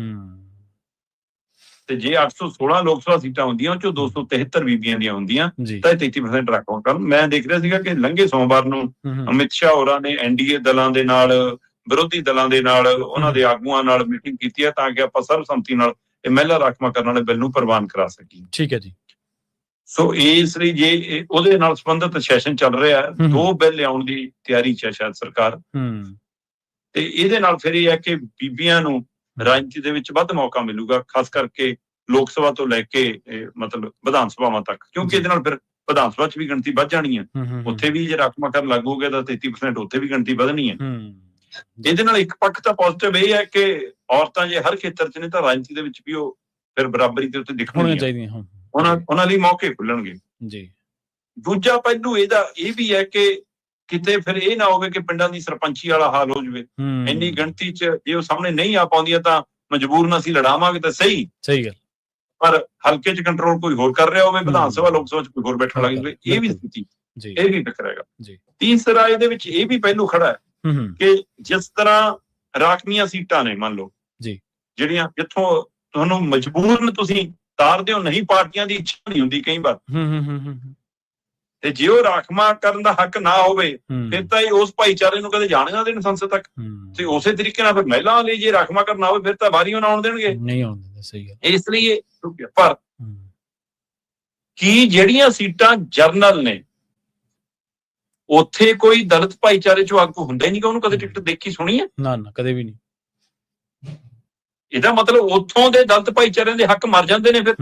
ਤੇ ਜੇ 816 ਲੋਕ ਸਭਾ ਸੀਟਾਂ ਹੁੰਦੀਆਂ ਉਹ ਚੋਂ 273 ਬੀਬੀਆਂ ਦੀਆਂ ਹੁੰਦੀਆਂ ਤਾਂ 33% ਰੱਖੋ। ਕਰਨ ਮੈਂ ਦੇਖ ਰਿਹਾ ਸੀਗਾ ਕਿ ਲੰਘੇ ਸੋਮਵਾਰ ਨੂੰ ਅਮਿਤ ਸ਼ਾਹ ਹੋਰਾਂ ਨੇ NDA ਦਲਾਂ ਦੇ ਨਾਲ, ਵਿਰੋਧੀ ਦਲਾਂ ਦੇ ਨਾਲ, ਉਹਨਾਂ ਦੇ ਆਗੂਆਂ ਨਾਲ ਮੀਟਿੰਗ ਕੀਤੀ ਹੈ ਤਾਂ ਕਿ ਆਪਾਂ ਸਰਬਸੰਮਤੀ ਨਾਲ ਇਹ ਮਹਿਲਾ ਰਾਖਵਾਂ ਕਰਨ ਵਾਲੇ ਬਿੱਲ ਨੂੰ ਪ੍ਰਵਾਨ ਕਰਾ ਸਕੀਏ। ਠੀਕ ਹੈ ਜੀ। ਸੋ ਇਸ ਲਈ ਜੇ ਉਹਦੇ ਨਾਲ ਸੰਬੰਧਿਤ ਸੈਸ਼ਨ ਚੱਲ ਰਿਹਾ, 2 ਬਿੱਲ ਲਿਆਉਣ ਦੀ ਤਿਆਰੀ 'ਚ ਹੈ ਸ਼ਾਇਦ ਸਰਕਾਰ, ਤੇ ਇਹਦੇ ਨਾਲ ਫਿਰ ਇਹ ਹੈ ਕਿ ਬੀਬੀਆਂ ਨੂੰ ਰਾਜਨੀਤੀ ਦੇ ਵਿੱਚ ਵੱਧ ਮੌਕਾ ਮਿਲੂਗਾ, ਖਾਸ ਕਰਕੇ ਲੋਕ ਸਭਾ ਤੋਂ ਲੈ ਕੇ ਮਤਲਬ ਵਿਧਾਨ ਸਭਾਵਾਂ ਤੱਕ, ਕਿਉਂਕਿ ਇਹਦੇ ਨਾਲ ਫਿਰ ਵਿਧਾਨ ਸਭਾ 'ਚ ਵੀ ਗਿਣਤੀ ਵੱਧ ਜਾਣੀ ਹੈ। ਉੱਥੇ ਵੀ ਜੇ ਰਾਖਵਾਂਕਰਨ ਲਾਗੂ ਹੋ ਗਿਆ ਤਾਂ 33% ਉੱਥੇ ਵੀ ਗਿਣਤੀ ਵਧਣੀ ਹੈ। ਇਹਦੇ ਨਾਲ ਇੱਕ ਪੱਖ ਤਾਂ ਪੋਜ਼ਿਟਿਵ ਇਹ ਹੈ ਕਿ ਔਰਤਾਂ ਜੇ ਹਰ ਖੇਤਰ 'ਚ ਨੇ ਤਾਂ ਰਾਜਨੀਤੀ ਦੇ ਵਿੱਚ ਵੀ ਉਹ ਫਿਰ ਬਰਾਬਰੀ ਦੇ ਉੱਤੇ ਦਿਖਣਗੀਆਂ ਚਾਹੀਦੀਆਂ, ਉਹਨਾਂ ਲਈ ਮੌਕੇ ਖੁੱਲਣਗੇ ਜੀ। ਦੂਜਾ ਪਹਿਲੂ ਇਹਦਾ ਇਹ ਵੀ ਹੈ ਕਿ ਕਿਤੇ ਫਿਰ ਇਹ ਨਾ ਹੋਵੇ ਕਿ ਪਿੰਡਾਂ ਦੀ ਸਰਪੰਚੀ ਵਾਲਾ ਹਾਲ ਹੋ ਜਾਵੇ। ਇੰਨੀ ਗਿਣਤੀ 'ਚ ਜੇ ਉਹ ਸਾਹਮਣੇ ਨਹੀਂ ਆ ਪਾਉਂਦੀਆਂ ਤਾਂ ਮਜਬੂਰਨ ਅਸੀਂ ਲੜਾਵਾਂਗੇ ਤਾਂ ਸਹੀ ਗੱਲ, ਪਰ ਹਲਕੇ 'ਚ ਕੰਟਰੋਲ ਕੋਈ ਹੋਰ ਕਰ ਰਿਹਾ ਹੋਵੇ, ਵਿਧਾਨ ਸਭਾ ਲੋਕ ਸਭਾ 'ਚ ਕੋਈ ਹੋਰ ਬੈਠਣ ਲੱਗ ਜਾਵੇ, ਇਹ ਵੀ ਸਥਿਤੀ, ਇਹ ਵੀ ਟਕਰਾਏਗਾ। ਤੀਸਰਾ ਇਹਦੇ ਵਿੱਚ ਇਹ ਵੀ ਪਹਿਲੂ ਖੜਾ ਹੈ ਕਿ ਜਿਸ ਤਰ੍ਹਾਂ ਰਾਖਵੀਆਂ ਸੀਟਾਂ ਨੇ, ਮੰਨ ਲਓ ਜਿਹੜੀਆਂ ਜਿੱਥੋਂ ਤੁਹਾਨੂੰ ਮਜਬੂਰਨ ਤੁਸੀਂ ਤਾਰਦੇ ਹੋ, ਨਹੀਂ ਪਾਰਟੀਆਂ ਦੀ ਇੱਛਾ ਨਹੀਂ ਹੁੰਦੀ ਕਈ ਵਾਰ। ਤੇ ਜੇ ਉਹ ਰਾਖਵਾਂ ਕਰਨ ਦਾ ਹੱਕ ਨਾ ਹੋਵੇ ਫਿਰ ਤਾਂ ਇਹ ਉਸ ਭਾਈਚਾਰੇ ਨੂੰ ਕਦੇ ਜਾਣ ਨਾ ਦੇਣ ਸੰਸਦ ਤੱਕ। ਤੇ ਉਸੇ ਤਰੀਕੇ ਨਾਲ ਫਿਰ ਮਹਿਲਾ ਲਈ ਜੇ ਰਾਖਵਾਂ ਕਰਨਾ ਹੋਵੇ ਫਿਰ ਤਾਂ ਵਾਰੀ ਉਹਨਾਂ ਆਉਣ ਦੇਣਗੇ, ਨਹੀਂ ਆਉਣ ਦਿੰਦੇ। ਸਹੀ ਗੱਲ। ਇਸ ਲਈ ਪਰ ਕੀ ਜਿਹੜੀਆਂ ਸੀਟਾਂ ਜਰਨਲ ਨੇ ਉੱਥੇ ਕੋਈ ਦਲਿਤ ਭਾਈਚਾਰੇ ਚੋਂ ਆਗੂ ਹੁੰਦਾ ਹੀ ਨਹੀਂ ਕਿ ਉਹਨੂੰ ਕਦੇ ਟਿਕਟ ਦੇਖੀ ਸੁਣੀ ਹੈ? ਨਾ ਨਾ, ਕਦੇ ਵੀ ਨਹੀਂ। ਇਹਦਾ ਮਤਲਬ ਉੱਥੋਂ ਦੇ ਦਲਿਤ ਭਾਈਚਾਰਿਆਂ ਦੇ ਹੱਕ ਮਰ ਜਾਂਦੇ ਨੇ ਫਿਰ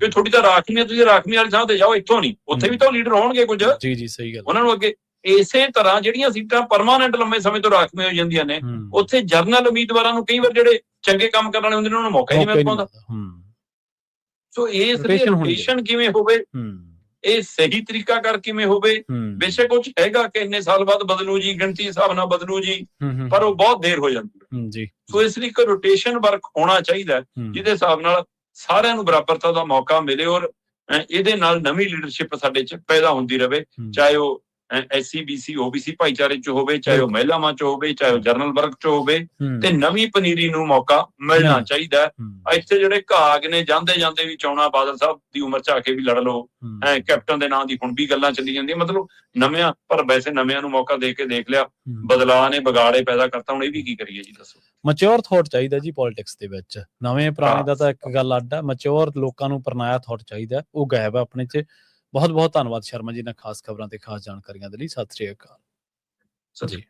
ਕਿ ਤੁਹਾਡੀ ਤਾਂ ਰਾਖਵੀਂ, ਤੁਸੀਂ ਰਾਖਵੀਂ ਵਾਲੀ ਥਾਂ ਤੇ ਜਾਓ, ਇੱਥੋਂ ਨਹੀਂ। ਉੱਥੇ ਵੀ ਤਾਂ ਲੀਡਰ ਹੋਣਗੇ ਕੁਝ। ਜੀ ਜੀ, ਸਹੀ ਗੱਲ। ਉਹਨਾਂ ਨੂੰ ਅੱਗੇ ਇਸੇ ਤਰ੍ਹਾਂ ਜਿਹੜੀਆਂ ਸੀਟਾਂ ਪਰਮਾਨੈਂਟ ਲੰਮੇ ਸਮੇਂ ਤੋਂ ਰਾਖਵੀਂ ਹੋ ਜਾਂਦੀਆਂ ਨੇ, ਉੱਥੇ ਜਰਨਲ ਉਮੀਦਵਾਰਾਂ ਨੂੰ ਕਈ ਵਾਰ ਜਿਹੜੇ ਚੰਗੇ ਕੰਮ ਕਰਨ ਵਾਲੇ ਹੁੰਦੇ ਨੇ ਉਹਨਾਂ ਨੂੰ ਮੌਕਾ ਹੀ ਨਹੀਂ ਮਿਲ ਪਾਉਂਦਾ। ਸੋ ਇਸ ਲਈ ਰੋਟੇਸ਼ਨ ਕਿਵੇਂ ਹੋਵੇ, ਇਹ ਸਹੀ ਤਰੀਕਾ ਕਰ ਕਿਵੇਂ ਹੋਵੇ। ਬੇਸ਼ੱਕ ਕੁਝ ਹੈਗਾ ਕਿ ਇੰਨੇ ਸਾਲ ਬਾਅਦ ਬਦਲੂ ਜੀ, ਗਿਣਤੀ ਹਿਸਾਬ ਨਾਲ ਬਦਲੂ ਜੀ, ਪਰ ਉਹ ਬਹੁਤ ਦੇਰ ਹੋ ਜਾਂਦੀ ਹੈ ਜੀ। ਸੋ ਇਸ ਲਈ ਇੱਕ ਰੋਟੇਸ਼ਨ ਵਰਕ ਹੋਣਾ ਚਾਹੀਦਾ ਜਿਹਦੇ ਹਿਸਾਬ ਨਾਲ ਸਾਰਿਆਂ ਨੂੰ ਬਰਾਬਰਤਾ ਦਾ ਮੌਕਾ ਮਿਲੇ ਔਰ ਇਹਦੇ ਨਾਲ ਨਵੀਂ ਲੀਡਰਸ਼ਿਪ ਸਾਡੇ ਚ ਪੈਦਾ ਹੁੰਦੀ ਰਹੇ, ਚਾਹੇ ਉਹ SC BC OBC ਭਾਈਚਾਰੇ ਚ ਹੋਵੇ, ਚਾਹੇ ਉਹ ਮਹਿਲਾਵਾਂ ਚ ਹੋਵੇ, ਚਾਹੇ ਉਹ ਜਰਨਲ ਵਰਗ ਚ ਹੋਵੇ, ਤੇ ਨਵੀਂ ਪਨੀਰੀ ਨੂੰ ਮੌਕਾ ਮਿਲਣਾ ਚਾਹੀਦਾ। ਇੱਥੇ ਜਿਹੜੇ ਘਾਗ ਨੇ ਜਾਂਦੇ ਜਾਂਦੇ ਵੀ ਚੋਣਾਂ ਬਾਦਲ ਸਾਹਿਬ ਦੀ ਉਮਰ ਚ ਆ ਕੇ ਵੀ ਲੜ ਲਓ, ਕੈਪਟਨ ਦੇ ਨਾਂ ਦੀ ਹੁਣ ਵੀ ਗੱਲਾਂ ਚੱਲੀ ਜਾਂਦੀਆਂ। ਮਤਲਬ ਨਵਿਆਂ, ਪਰ ਵੈਸੇ ਨਵਿਆਂ ਨੂੰ ਮੌਕਾ ਦੇ ਕੇ ਦੇਖ ਲਿਆ, ਬਦਲਾਅ ਨੇ ਵਿਗਾੜੇ ਪੈਦਾ ਕਰਤਾ। ਹੁਣ ਇਹ ਵੀ ਕੀ ਕਰੀਏ ਜੀ, ਦੱਸੋ। ਮੈਚੁਰ ਥਾਟ ਚਾਹੀਦਾ ਜੀ ਪੋਲਿਟਿਕਸ ਦੇ ਵਿੱਚ। ਨਵੇਂ ਪੁਰਾਣੇ ਦਾ ਤਾਂ ਇੱਕ ਗੱਲ ਅੱਡ ਹੈ, ਮੈਚੁਰ ਲੋਕਾਂ ਨੂੰ ਪਰਨਾਇਆ ਥਾਟ ਚਾਹੀਦਾ, ਉਹ ਗਾਇਬ ਹੈ ਆਪਣੇ ਚ। ਬਹੁਤ ਬਹੁਤ ਧੰਨਵਾਦ ਸ਼ਰਮਾ ਜੀ ਨਾਲ ਖਾਸ ਖਬਰਾਂ ਤੇ ਖਾਸ ਜਾਣਕਾਰੀਆਂ ਦੇ ਲਈ। ਸਤਿ ਸ੍ਰੀ ਅਕਾਲ ਜੀ।